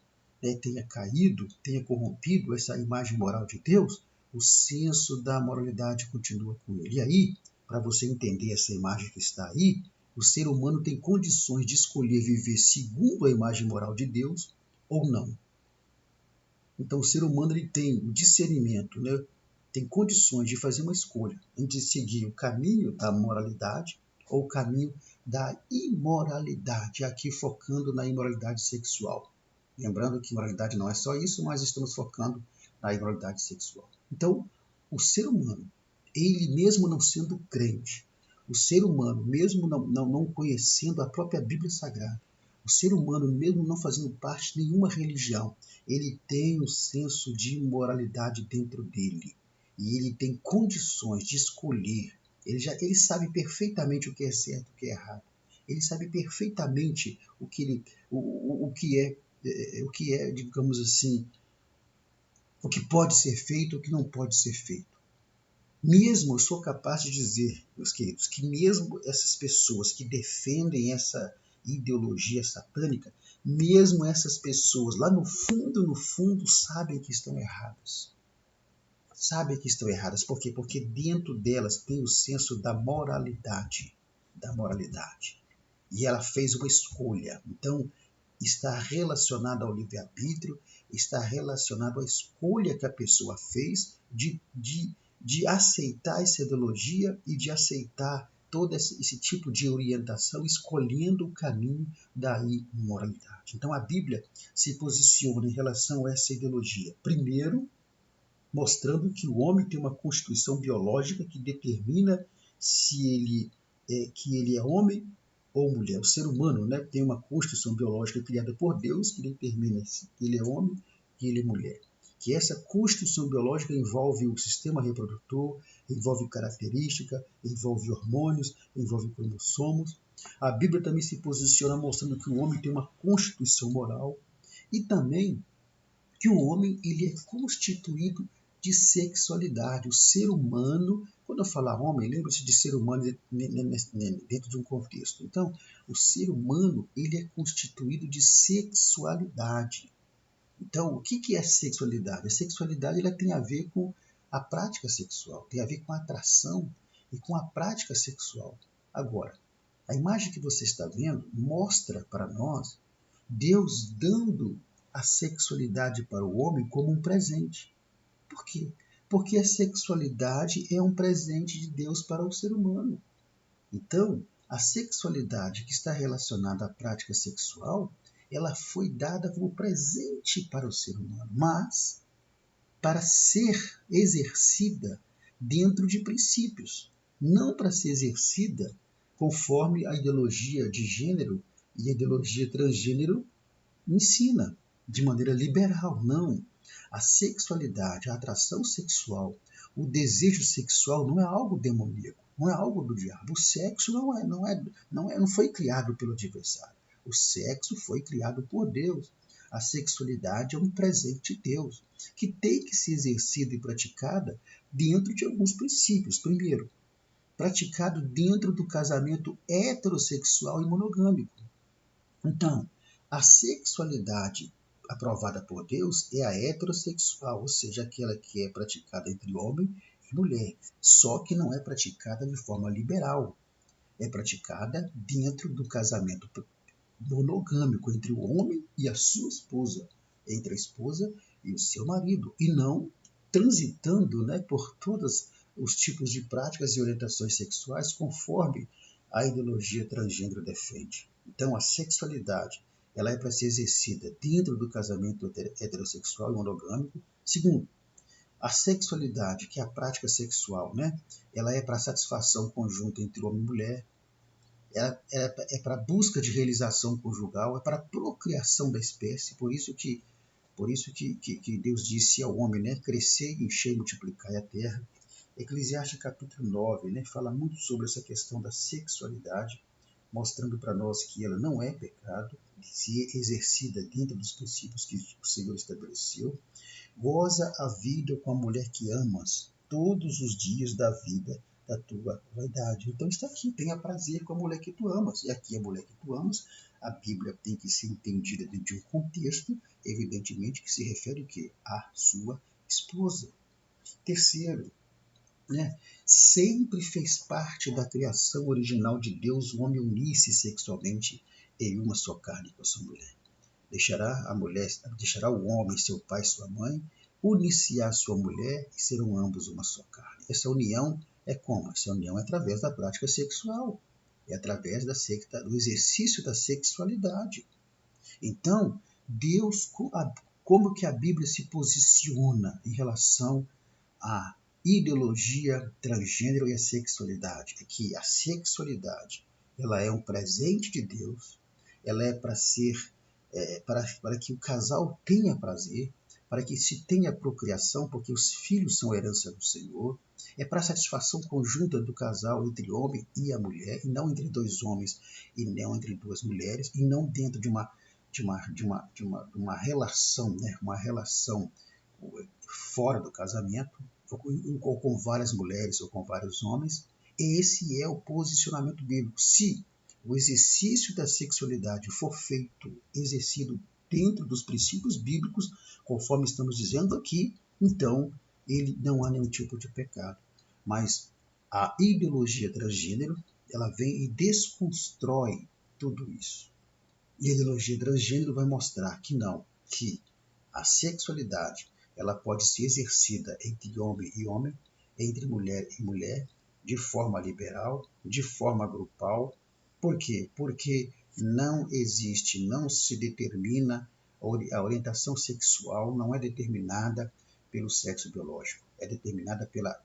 tenha caído, tenha corrompido essa imagem moral de Deus, o senso da moralidade continua com ele. E aí, para você entender essa imagem que está aí, o ser humano tem condições de escolher viver segundo a imagem moral de Deus ou não. Então, o ser humano ele tem o discernimento, tem condições de fazer uma escolha entre seguir o caminho da moralidade ou o caminho da imoralidade, aqui focando na imoralidade sexual. Lembrando que moralidade não é só isso, mas estamos focando na imoralidade sexual. Então, o ser humano, ele mesmo não sendo crente, o ser humano, mesmo não conhecendo a própria Bíblia Sagrada, o ser humano, mesmo não fazendo parte de nenhuma religião, ele tem um senso de moralidade dentro dele. E ele tem condições de escolher. Ele sabe perfeitamente o que é certo e o que é errado. Ele sabe perfeitamente o que é, digamos assim, o que pode ser feito e o que não pode ser feito. Mesmo eu sou capaz de dizer, meus queridos, que mesmo essas pessoas que defendem essa ideologia satânica, mesmo essas pessoas lá no fundo, sabem que estão erradas. Sabem que estão erradas. Por quê? Porque dentro delas tem o senso da moralidade. Da moralidade. E ela fez uma escolha. Então, está relacionado ao livre-arbítrio, está relacionado à escolha que a pessoa fez de aceitar essa ideologia e de aceitar todo esse tipo de orientação, escolhendo o caminho da imoralidade. Então, a Bíblia se posiciona em relação a essa ideologia. Primeiro, mostrando que o homem tem uma constituição biológica que determina que ele é homem ou mulher. O ser humano tem uma constituição biológica criada por Deus que determina se ele é homem e ele é mulher. Que essa constituição biológica envolve o sistema reprodutor, envolve característica, envolve hormônios, envolve cromossomos. A Bíblia também se posiciona mostrando que o homem tem uma constituição moral e também que o homem ele é constituído de sexualidade. O ser humano, quando eu falar homem, lembre-se de ser humano dentro de um contexto. Então, o ser humano ele é constituído de sexualidade. Então, o que é sexualidade? A sexualidade ela tem a ver com a prática sexual, tem a ver com a atração e com a prática sexual. Agora, a imagem que você está vendo mostra para nós Deus dando a sexualidade para o homem como um presente. Por quê? Porque a sexualidade é um presente de Deus para o ser humano. Então, a sexualidade que está relacionada à prática sexual, ela foi dada como presente para o ser humano, mas para ser exercida dentro de princípios, não para ser exercida conforme a ideologia de gênero e a ideologia transgênero ensina, de maneira liberal. Não. A sexualidade, a atração sexual, o desejo sexual não é algo demoníaco, não é algo do diabo. O sexo não foi criado pelo adversário. O sexo foi criado por Deus. A sexualidade é um presente de Deus, que tem que ser exercida e praticada dentro de alguns princípios. Primeiro, praticado dentro do casamento heterossexual e monogâmico. Então, a sexualidade aprovada por Deus é a heterossexual, ou seja, aquela que é praticada entre homem e mulher, só que não é praticada de forma liberal. É praticada dentro do casamento monogâmico entre o homem e a sua esposa, entre a esposa e o seu marido, e não transitando, por todos os tipos de práticas e orientações sexuais conforme a ideologia transgênero defende. Então, a sexualidade ela é para ser exercida dentro do casamento heterossexual e monogâmico. Segundo, a sexualidade, que é a prática sexual, ela é para satisfação conjunta entre homem e mulher, é para a busca de realização conjugal, é para a procriação da espécie. Por isso que Deus disse ao homem, crescer, encher e multiplicar a terra. Eclesiastes capítulo 9 fala muito sobre essa questão da sexualidade, mostrando para nós que ela não é pecado, se é exercida dentro dos princípios que o Senhor estabeleceu. Goza a vida com a mulher que amas todos os dias da vida da tua vaidade. Então está aqui, tenha prazer com a mulher que tu amas. E aqui a mulher que tu amas, a Bíblia tem que ser entendida dentro de um contexto, evidentemente que se refere o quê? À sua esposa. Terceiro, sempre fez parte da criação original de Deus o homem unir-se sexualmente em uma só carne com a sua mulher. Deixará o homem seu pai e sua mãe, unir-se-á sua mulher e serão ambos uma só carne. Essa união é como? Essa união é através da prática sexual, é através do exercício da sexualidade. Então, Deus, como que a Bíblia se posiciona em relação à ideologia transgênero e à sexualidade? É que a sexualidade ela é um presente de Deus, ela é para ser para que o casal tenha prazer, para que se tenha procriação, porque os filhos são herança do Senhor, é para a satisfação conjunta do casal entre o homem e a mulher, e não entre dois homens e não entre duas mulheres, e não dentro de uma relação, uma relação fora do casamento, ou com várias mulheres ou com vários homens. Esse é o posicionamento bíblico. Se o exercício da sexualidade for exercido dentro dos princípios bíblicos, conforme estamos dizendo aqui, então não há nenhum tipo de pecado. Mas a ideologia transgênero, ela vem e desconstrói tudo isso. E a ideologia transgênero vai mostrar que não, que a sexualidade ela pode ser exercida entre homem e homem, entre mulher e mulher, de forma liberal, de forma grupal. Por quê? Porque não se determina, a orientação sexual não é determinada pelo sexo biológico, é determinada pela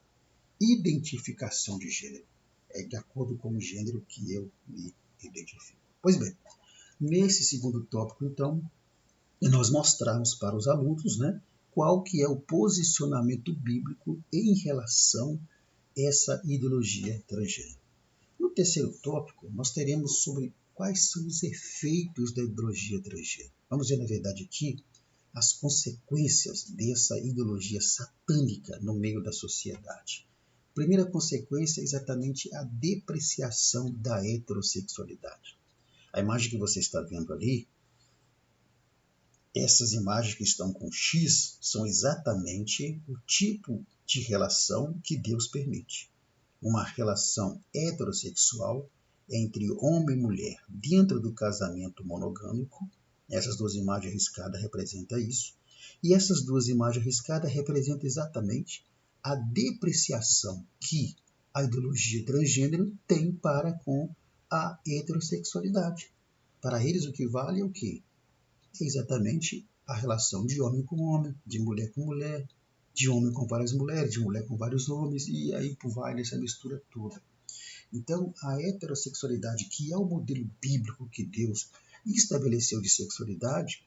identificação de gênero. É de acordo com o gênero que eu me identifico. Pois bem, nesse segundo tópico, então, nós mostramos para os alunos qual que é o posicionamento bíblico em relação a essa ideologia transgênero. No terceiro tópico, nós teremos sobre quais são os efeitos da ideologia transgênero. Vamos ver, na verdade, aqui as consequências dessa ideologia satânica no meio da sociedade. A primeira consequência é exatamente a depreciação da heterossexualidade. A imagem que você está vendo ali, essas imagens que estão com X, são exatamente o tipo de relação que Deus permite. Uma relação heterossexual entre homem e mulher dentro do casamento monogâmico. Essas duas imagens riscadas representam isso. E essas duas imagens riscadas representam exatamente a depreciação que a ideologia transgênero tem para com a heterossexualidade. Para eles o que vale é o quê? É exatamente a relação de homem com homem, de mulher com mulher, de homem com várias mulheres, de mulher com vários homens, e aí vai nessa mistura toda. Então, a heterossexualidade, que é o modelo bíblico que Deus estabeleceu de sexualidade,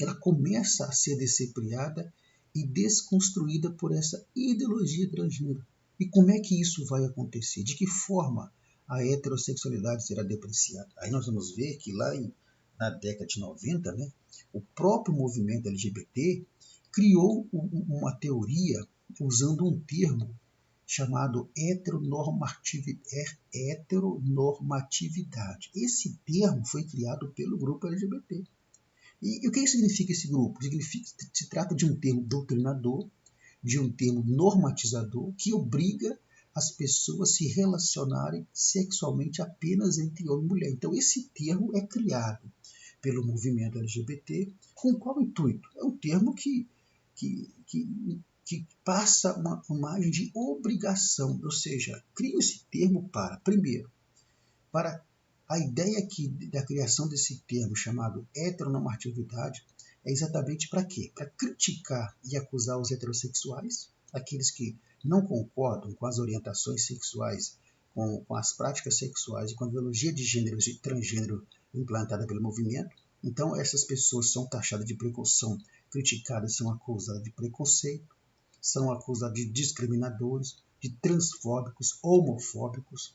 ela começa a ser depreciada e desconstruída por essa ideologia transgênero. E como é que isso vai acontecer? De que forma a heterossexualidade será depreciada? Aí nós vamos ver que lá em na década de 90, né, o próprio movimento LGBT criou uma teoria usando um termo chamado heteronormatividade. Esse termo foi criado pelo grupo LGBT. E o que significa esse grupo? Se trata de um termo doutrinador, de um termo normatizador, que obriga as pessoas a se relacionarem sexualmente apenas entre homem e mulher. Então, esse termo é criado pelo movimento LGBT. Com qual intuito? É um termo que passa uma imagem de obrigação, ou seja, cria esse termo primeiro, para a ideia da criação desse termo chamado heteronormatividade é exatamente para quê? Para criticar e acusar os heterossexuais, aqueles que não concordam com as orientações sexuais, com as práticas sexuais e com a ideologia de gênero e transgênero implantada pelo movimento. Então, essas pessoas são taxadas de preconceito, criticadas, são acusadas de preconceito, são acusados de discriminadores, de transfóbicos, homofóbicos,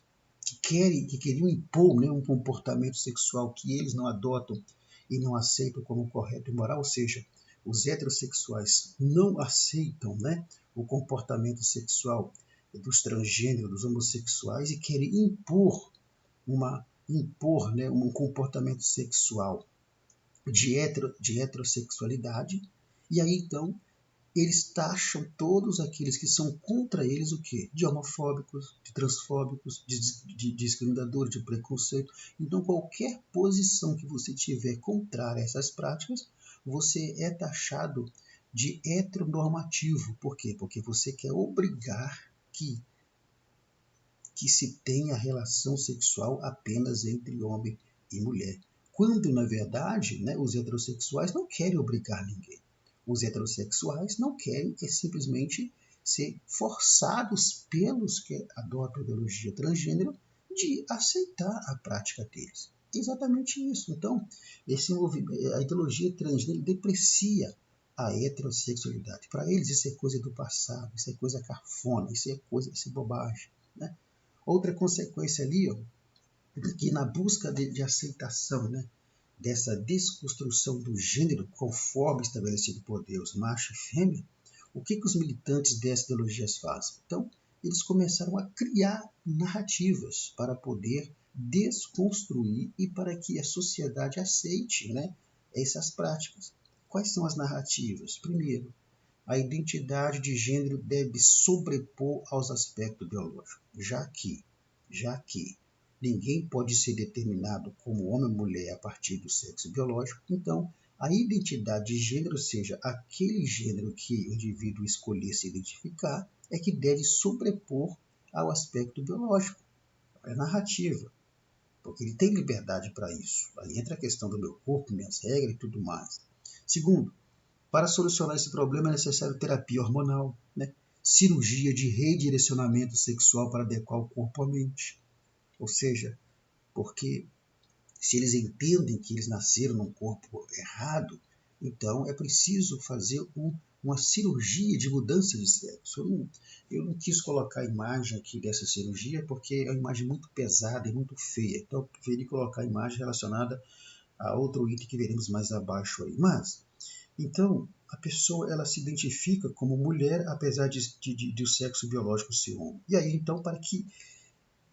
que queriam impor, né, um comportamento sexual que eles não adotam e não aceitam como correto e moral, ou seja, os heterossexuais não aceitam, né, o comportamento sexual dos transgêneros, dos homossexuais e querem impor, né, um comportamento sexual de heterossexualidade, e aí então eles taxam todos aqueles que são contra eles o quê? De homofóbicos, de transfóbicos, de discriminadores, de preconceito. Então, qualquer posição que você tiver contrária a essas práticas, você é taxado de heteronormativo. Por quê? Porque você quer obrigar que se tenha relação sexual apenas entre homem e mulher. Quando, na verdade, né, os heterossexuais não querem obrigar ninguém. Os heterossexuais não querem simplesmente ser forçados pelos que adotam a ideologia transgênero de aceitar a prática deles. Exatamente isso. Então, a ideologia transgênero deprecia a heterossexualidade. Para eles isso é coisa do passado, isso é coisa cafona, isso é bobagem. Né? Outra consequência ali, ó, que na busca de aceitação, né, dessa desconstrução do gênero conforme estabelecido por Deus, macho e fêmea, o que os militantes dessas ideologias fazem? Então, eles começaram a criar narrativas para poder desconstruir e para que a sociedade aceite, né, essas práticas. Quais são as narrativas? Primeiro, a identidade de gênero deve sobrepor aos aspectos biológicos, já que ninguém pode ser determinado como homem ou mulher a partir do sexo biológico, então a identidade de gênero, ou seja, aquele gênero que o indivíduo escolher se identificar, é que deve sobrepor ao aspecto biológico. É narrativa, porque ele tem liberdade para isso. Aí entra a questão do meu corpo, minhas regras e tudo mais. Segundo, para solucionar esse problema é necessário terapia hormonal, né? Cirurgia de redirecionamento sexual para adequar o corpo à mente. Ou seja, porque se eles entendem que eles nasceram num corpo errado, então é preciso fazer uma cirurgia de mudança de sexo. Eu não quis colocar a imagem aqui dessa cirurgia porque é uma imagem muito pesada e muito feia. Então eu preferi colocar a imagem relacionada a outro item que veremos mais abaixo aí. Mas, então, a pessoa ela se identifica como mulher apesar de o sexo biológico ser homem. E aí, então, para que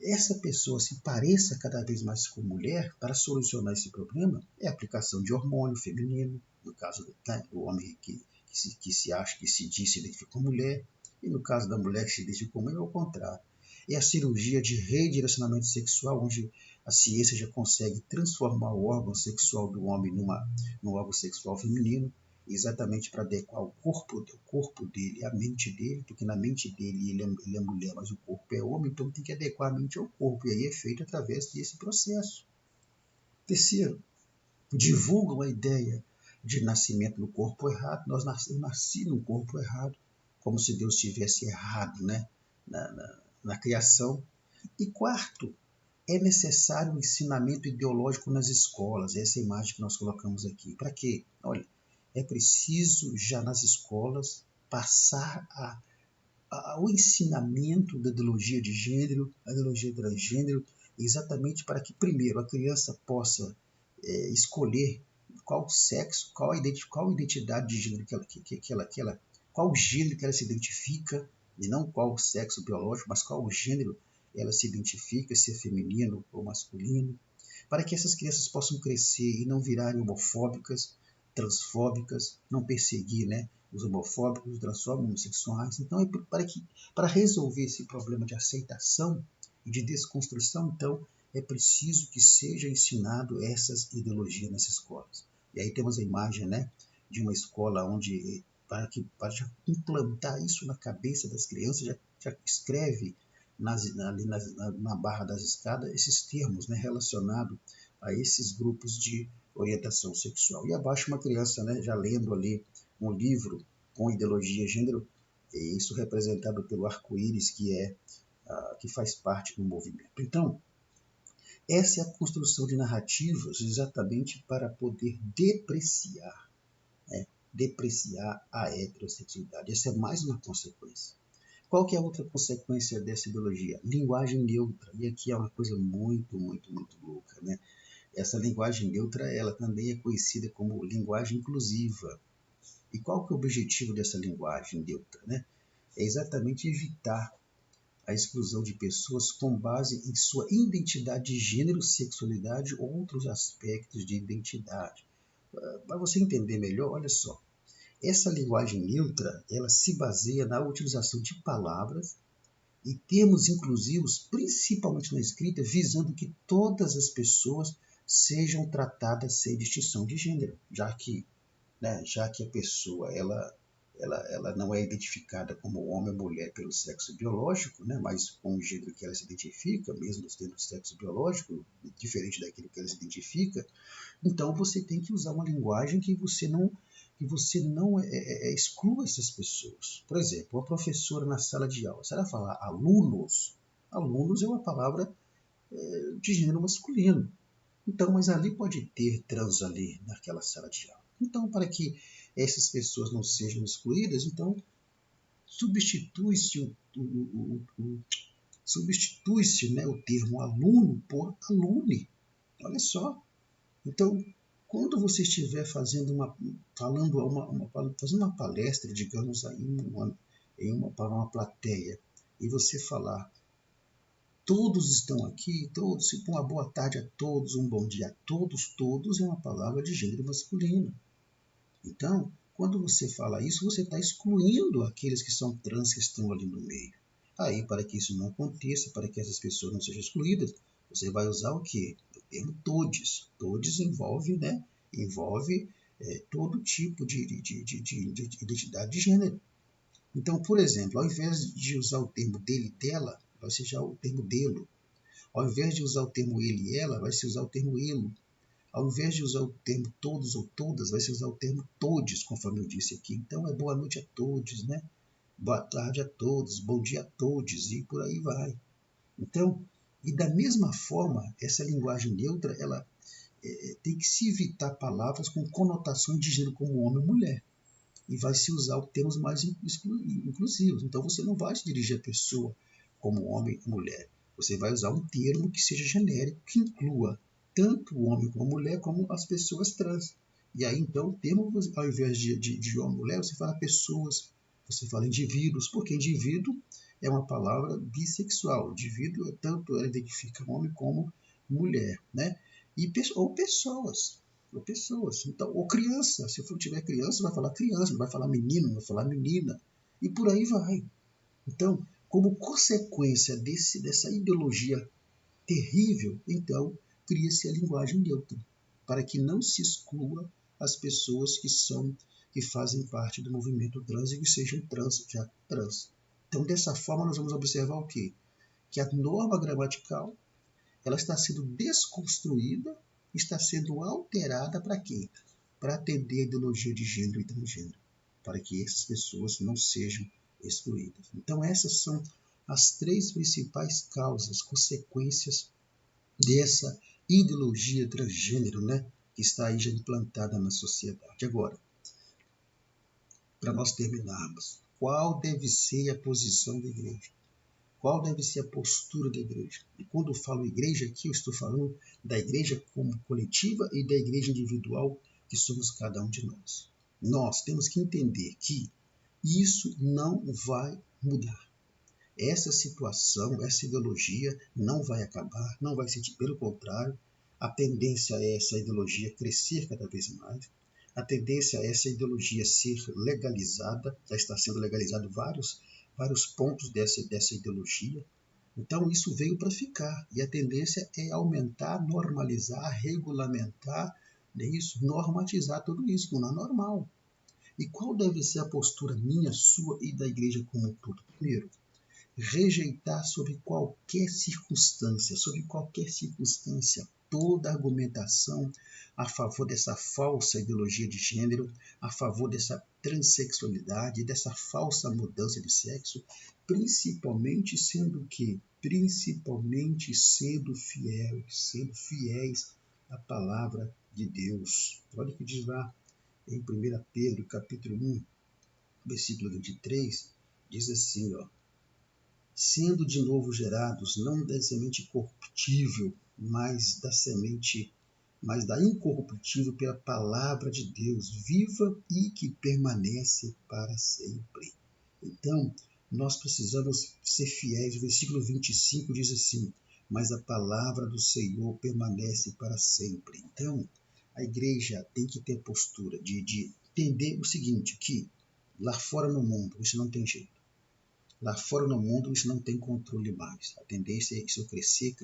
essa pessoa se pareça cada vez mais com mulher, para solucionar esse problema, é a aplicação de hormônio feminino, no caso do homem que se acha, que se diz se identifica com mulher, e no caso da mulher que se identifica com homem, é o contrário. É a cirurgia de redirecionamento sexual, onde a ciência já consegue transformar o órgão sexual do homem num órgão sexual feminino, exatamente para adequar o corpo dele, a mente dele, porque na mente dele ele é mulher, mas o corpo é homem, então tem que adequar a mente ao corpo, e aí é feito através desse processo. Terceiro, divulgam a ideia de nascimento no corpo errado. Eu nasci no corpo errado, como se Deus tivesse errado, né, na criação. E quarto, é necessário um ensinamento ideológico nas escolas. Essa é a imagem que nós colocamos aqui. Para quê? Olha, é preciso já nas escolas passar o ensinamento da ideologia de gênero, a ideologia transgênero, exatamente para que, primeiro, a criança possa escolher qual sexo, qual identidade de gênero qual gênero que ela se identifica, e não qual sexo biológico, mas qual gênero ela se identifica, se é feminino ou masculino, para que essas crianças possam crescer e não virarem homofóbicas, transfóbicas, não perseguir, né, os homofóbicos, os transfóbicos, homossexuais. Então, para resolver esse problema de aceitação e de desconstrução, então, é preciso que seja ensinado essas ideologias nas escolas. E aí temos a imagem, né, de uma escola onde, para implantar isso na cabeça das crianças, já escreve na barra das escadas esses termos, né, relacionados a esses grupos de orientação sexual. E abaixo uma criança, né, já lendo ali um livro com ideologia gênero, e isso representado pelo arco-íris, que faz parte do movimento. Então, essa é a construção de narrativas exatamente para poder depreciar, né, depreciar a heterossexualidade. Essa é mais uma consequência. Qual que é a outra consequência dessa ideologia? Linguagem neutra. E aqui é uma coisa muito, muito, muito louca, né? Essa linguagem neutra, ela também é conhecida como linguagem inclusiva. E qual que é o objetivo dessa linguagem neutra, né? É exatamente evitar a exclusão de pessoas com base em sua identidade de gênero, sexualidade ou outros aspectos de identidade. Para você entender melhor, olha só. Essa linguagem neutra, ela se baseia na utilização de palavras e termos inclusivos, principalmente na escrita, visando que todas as pessoas sejam tratadas sem distinção de gênero, já que a pessoa ela não é identificada como homem ou mulher pelo sexo biológico, né, mas com o gênero que ela se identifica, mesmo tendo sexo biológico, diferente daquilo que ela se identifica. Então você tem que usar uma linguagem que você não exclua essas pessoas. Por exemplo, uma professora na sala de aula, se ela falar alunos, alunos é uma palavra de gênero masculino. Então, mas ali pode ter trans ali naquela sala de aula. Então, para que essas pessoas não sejam excluídas, então substitui-se né, o termo aluno por alune. Olha só. Então, quando você estiver fazendo fazendo uma palestra, digamos, para uma plateia, e você falar todos estão aqui, todos, uma boa tarde a todos, um bom dia a todos, todos é uma palavra de gênero masculino. Então, quando você fala isso, você está excluindo aqueles que são trans que estão ali no meio. Aí, para que isso não aconteça, para que essas pessoas não sejam excluídas, você vai usar o quê? O termo todes. Todes envolve todo tipo de identidade de gênero. Então, por exemplo, ao invés de usar o termo dele e dela, vai se usar o termo delo. Ao invés de usar o termo ele e ela, vai se usar o termo elo. Ao invés de usar o termo todos ou todas, vai se usar o termo todes, conforme eu disse aqui. Então é boa noite a todos, né? Boa tarde a todos, bom dia a todos, e por aí vai. Então, e da mesma forma, essa linguagem neutra, ela tem que se evitar palavras com conotações de gênero como homem ou mulher. E vai se usar termos mais inclusivos. Então você não vai se dirigir à pessoa como homem ou mulher. Você vai usar um termo que seja genérico, que inclua tanto o homem como a mulher, como as pessoas trans. E aí, então, o termo, ao invés de homem ou mulher, você fala pessoas, você fala indivíduos, porque indivíduo é uma palavra bissexual. Indivíduo ela identifica homem como mulher, né? Ou pessoas. Ou pessoas. Então, ou criança. Se tiver criança, vai falar criança, não vai falar menino, não vai falar menina. E por aí vai. Então, como consequência dessa ideologia terrível, então, cria-se a linguagem neutra, para que não se exclua as pessoas que fazem parte do movimento trans e que sejam já trans. Então, dessa forma, nós vamos observar o quê? Que a norma gramatical ela está sendo desconstruída, está sendo alterada para quê? Para atender a ideologia de gênero e transgênero, para que essas pessoas não sejam excluídas. Então, essas são as três principais causas, consequências dessa ideologia transgênero, né, que está aí já implantada na sociedade. Agora, para nós terminarmos, qual deve ser a posição da igreja? Qual deve ser a postura da igreja? E quando eu falo igreja aqui, eu estou falando da igreja como coletiva e da igreja individual, que somos cada um de nós. Nós temos que entender que isso não vai mudar. Essa situação, essa ideologia não vai acabar, não vai ser, pelo contrário, a tendência é essa ideologia crescer cada vez mais, a tendência é essa ideologia ser legalizada, já está sendo legalizado vários pontos dessa ideologia. Então isso veio para ficar e a tendência é aumentar, normalizar, regulamentar, isso, normatizar tudo isso, não é normal. E qual deve ser a postura minha, sua e da igreja como um todo? Primeiro, rejeitar sob qualquer circunstância, toda argumentação a favor dessa falsa ideologia de gênero, a favor dessa transexualidade, dessa falsa mudança de sexo, principalmente sendo fiéis à palavra de Deus. Olha o que diz lá em 1 Pedro, capítulo 1, versículo 23, diz assim, sendo de novo gerados, não da semente corruptível, mas da incorruptível pela palavra de Deus, viva e que permanece para sempre. Então, nós precisamos ser fiéis. O versículo 25 diz assim, mas a palavra do Senhor permanece para sempre. Então, a igreja tem que ter postura de entender o seguinte, que lá fora no mundo isso não tem jeito. Lá fora no mundo isso não tem controle mais. A tendência é isso crescer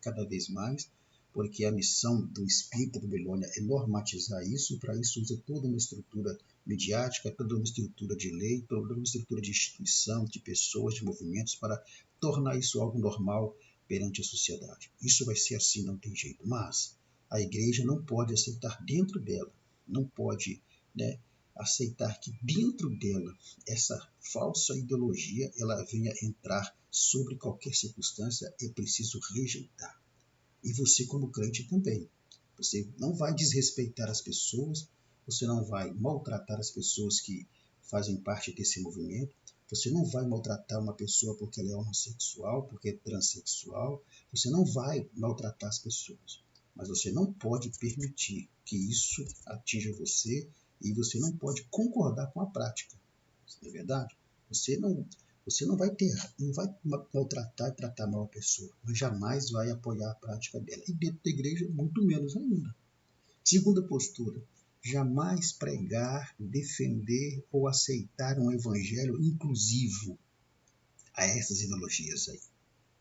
cada vez mais, porque a missão do espírito da Babilônia é normatizar isso, e para isso usa toda uma estrutura midiática, toda uma estrutura de lei, toda uma estrutura de instituição, de pessoas, de movimentos, para tornar isso algo normal perante a sociedade. Isso vai ser assim, não tem jeito. Mas a igreja não pode aceitar dentro dela, não pode, aceitar que dentro dela essa falsa ideologia ela venha entrar sobre qualquer circunstância, é preciso rejeitar. E você como crente também. Você não vai desrespeitar as pessoas, você não vai maltratar as pessoas que fazem parte desse movimento, você não vai maltratar uma pessoa porque ela é homossexual, porque é transexual, você não vai maltratar as pessoas. Mas você não pode permitir que isso atinja você e você não pode concordar com a prática. Não é verdade? Você não vai maltratar e tratar mal a pessoa, mas jamais vai apoiar a prática dela. E dentro da igreja, muito menos ainda. Segunda postura, jamais pregar, defender ou aceitar um evangelho inclusivo a essas ideologias aí.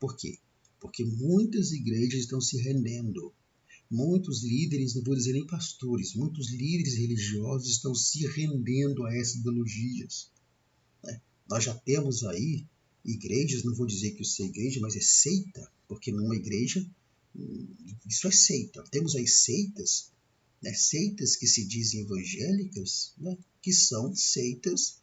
Por quê? Porque muitas igrejas estão se rendendo. Muitos líderes, não vou dizer nem pastores, muitos líderes religiosos estão se rendendo a essas ideologias. Nós já temos aí igrejas, não vou dizer que isso é igreja, mas é seita, porque numa igreja isso é seita. Temos aí seitas, seitas que se dizem evangélicas, que são seitas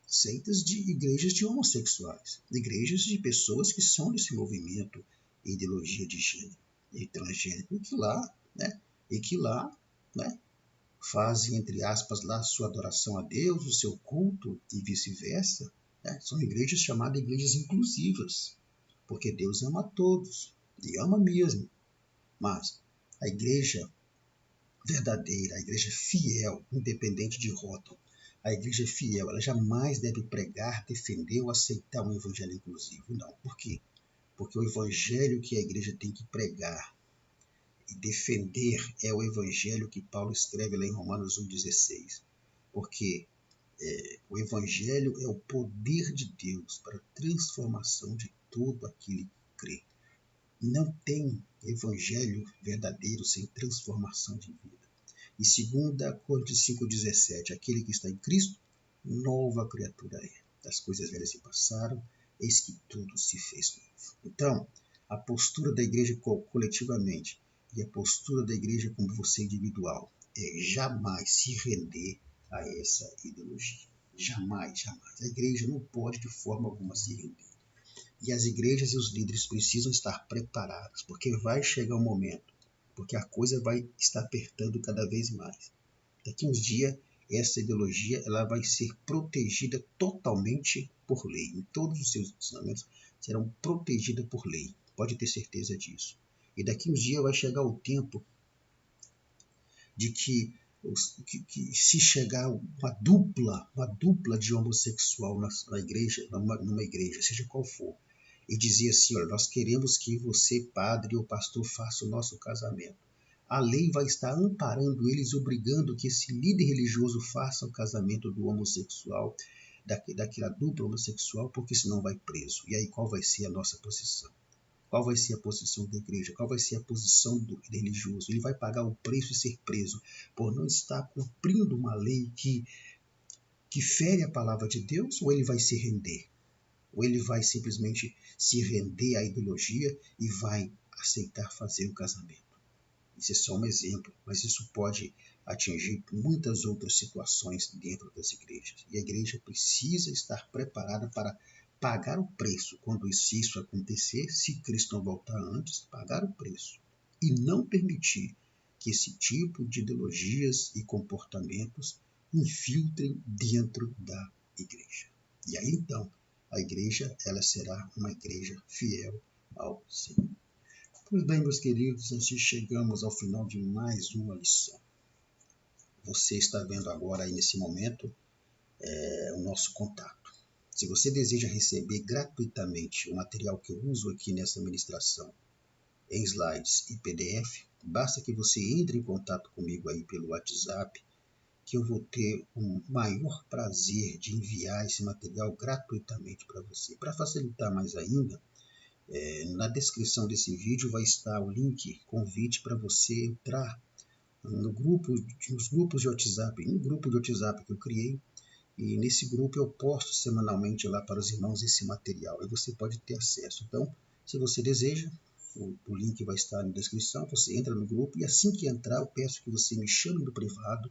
seitas de igrejas de homossexuais, igrejas de pessoas que são desse movimento ideologia de gênero e transgênero, e que lá fazem, entre aspas, lá sua adoração a Deus, o seu culto e vice-versa. São igrejas chamadas igrejas inclusivas, porque Deus ama a todos, e ama mesmo. Mas a igreja verdadeira, a igreja fiel, independente de rótulo, a igreja fiel, ela jamais deve pregar, defender ou aceitar um evangelho inclusivo. Não. Por quê? Porque o evangelho que a igreja tem que pregar e defender é o evangelho que Paulo escreve lá em Romanos 1,16. Porque o evangelho é o poder de Deus para a transformação de todo aquele que crê. Não tem evangelho verdadeiro sem transformação de vida. E 2 Coríntios 5,17, aquele que está em Cristo, nova criatura é. As coisas velhas se passaram, eis que tudo se fez novo. Então, a postura da igreja coletivamente e a postura da igreja como você individual é jamais se render a essa ideologia. Jamais, jamais. A igreja não pode de forma alguma se render. E as igrejas e os líderes precisam estar preparados, porque vai chegar um momento, porque a coisa vai estar apertando cada vez mais. Daqui uns dias, essa ideologia ela vai ser protegida totalmente por lei, em todos os seus ensinamentos serão protegidas por lei. Pode ter certeza disso. E daqui uns dias vai chegar o tempo de que se chegar uma dupla de homossexual na igreja, numa igreja, seja qual for, e dizer assim, olha, nós queremos que você, padre ou pastor, faça o nosso casamento. A lei vai estar amparando eles, obrigando que esse líder religioso faça o casamento do homossexual, daquela dupla homossexual, porque senão vai preso. E aí qual vai ser a nossa posição? Qual vai ser a posição da igreja? Qual vai ser a posição do religioso? Ele vai pagar o preço e ser preso por não estar cumprindo uma lei que fere a palavra de Deus? Ou ele vai se render? Ou ele vai simplesmente se render à ideologia e vai aceitar fazer o casamento? Isso é só um exemplo, mas isso pode atingir muitas outras situações dentro das igrejas. E a igreja precisa estar preparada para pagar o preço quando isso acontecer, se Cristo não voltar antes, pagar o preço e não permitir que esse tipo de ideologias e comportamentos infiltrem dentro da igreja. E aí então, a igreja ela será uma igreja fiel ao Senhor. Pois bem, meus queridos, assim chegamos ao final de mais uma lição. Você está vendo agora aí nesse momento o nosso contato. Se você deseja receber gratuitamente o material que eu uso aqui nessa ministração, em slides e PDF, basta que você entre em contato comigo aí pelo WhatsApp, que eu vou ter o maior prazer de enviar esse material gratuitamente para você. Para facilitar mais ainda, na descrição desse vídeo vai estar o link, convite para você entrar nos grupos de WhatsApp, no grupo de WhatsApp que eu criei, e nesse grupo eu posto semanalmente lá para os irmãos esse material, e você pode ter acesso. Então, se você deseja, o link vai estar na descrição, você entra no grupo, e assim que entrar, eu peço que você me chame no privado,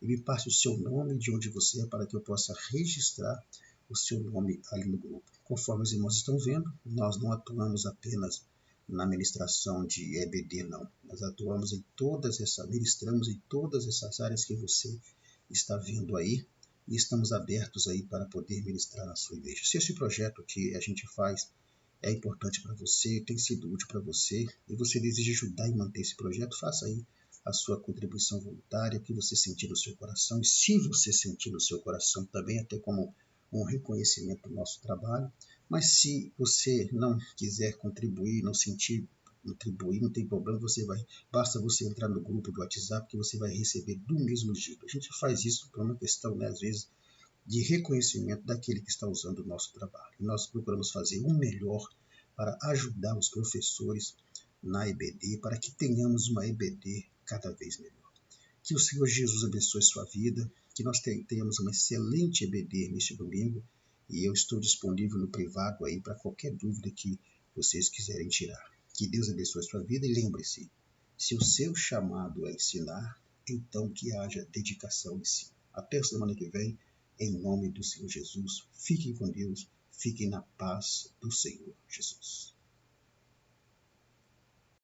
e me passe o seu nome, de onde você é, para que eu possa registrar o seu nome ali no grupo. Conforme os irmãos estão vendo, nós não atuamos apenas na ministração de EBD, não. Nós atuamos ministramos em todas essas áreas que você está vendo aí, e estamos abertos aí para poder ministrar na sua igreja. Se esse projeto que a gente faz é importante para você, tem sido útil para você, e você deseja ajudar e manter esse projeto, faça aí a sua contribuição voluntária, o que você sentir no seu coração, e se você sentir no seu coração também, até como um reconhecimento do nosso trabalho. Mas se você não quiser contribuir, não sentir contribuir, não tem problema, basta você entrar no grupo do WhatsApp que você vai receber do mesmo jeito. A gente faz isso por uma questão, né, às vezes, de reconhecimento daquele que está usando o nosso trabalho. E nós procuramos fazer o melhor para ajudar os professores na EBD, para que tenhamos uma EBD cada vez melhor. Que o Senhor Jesus abençoe sua vida, que nós tenhamos uma excelente EBD neste domingo, e eu estou disponível no privado aí para qualquer dúvida que vocês quiserem tirar. Que Deus abençoe sua vida, e lembre-se, se o seu chamado é ensinar, então que haja dedicação em si. Até a semana que vem, em nome do Senhor Jesus. Fiquem com Deus, fiquem na paz do Senhor Jesus.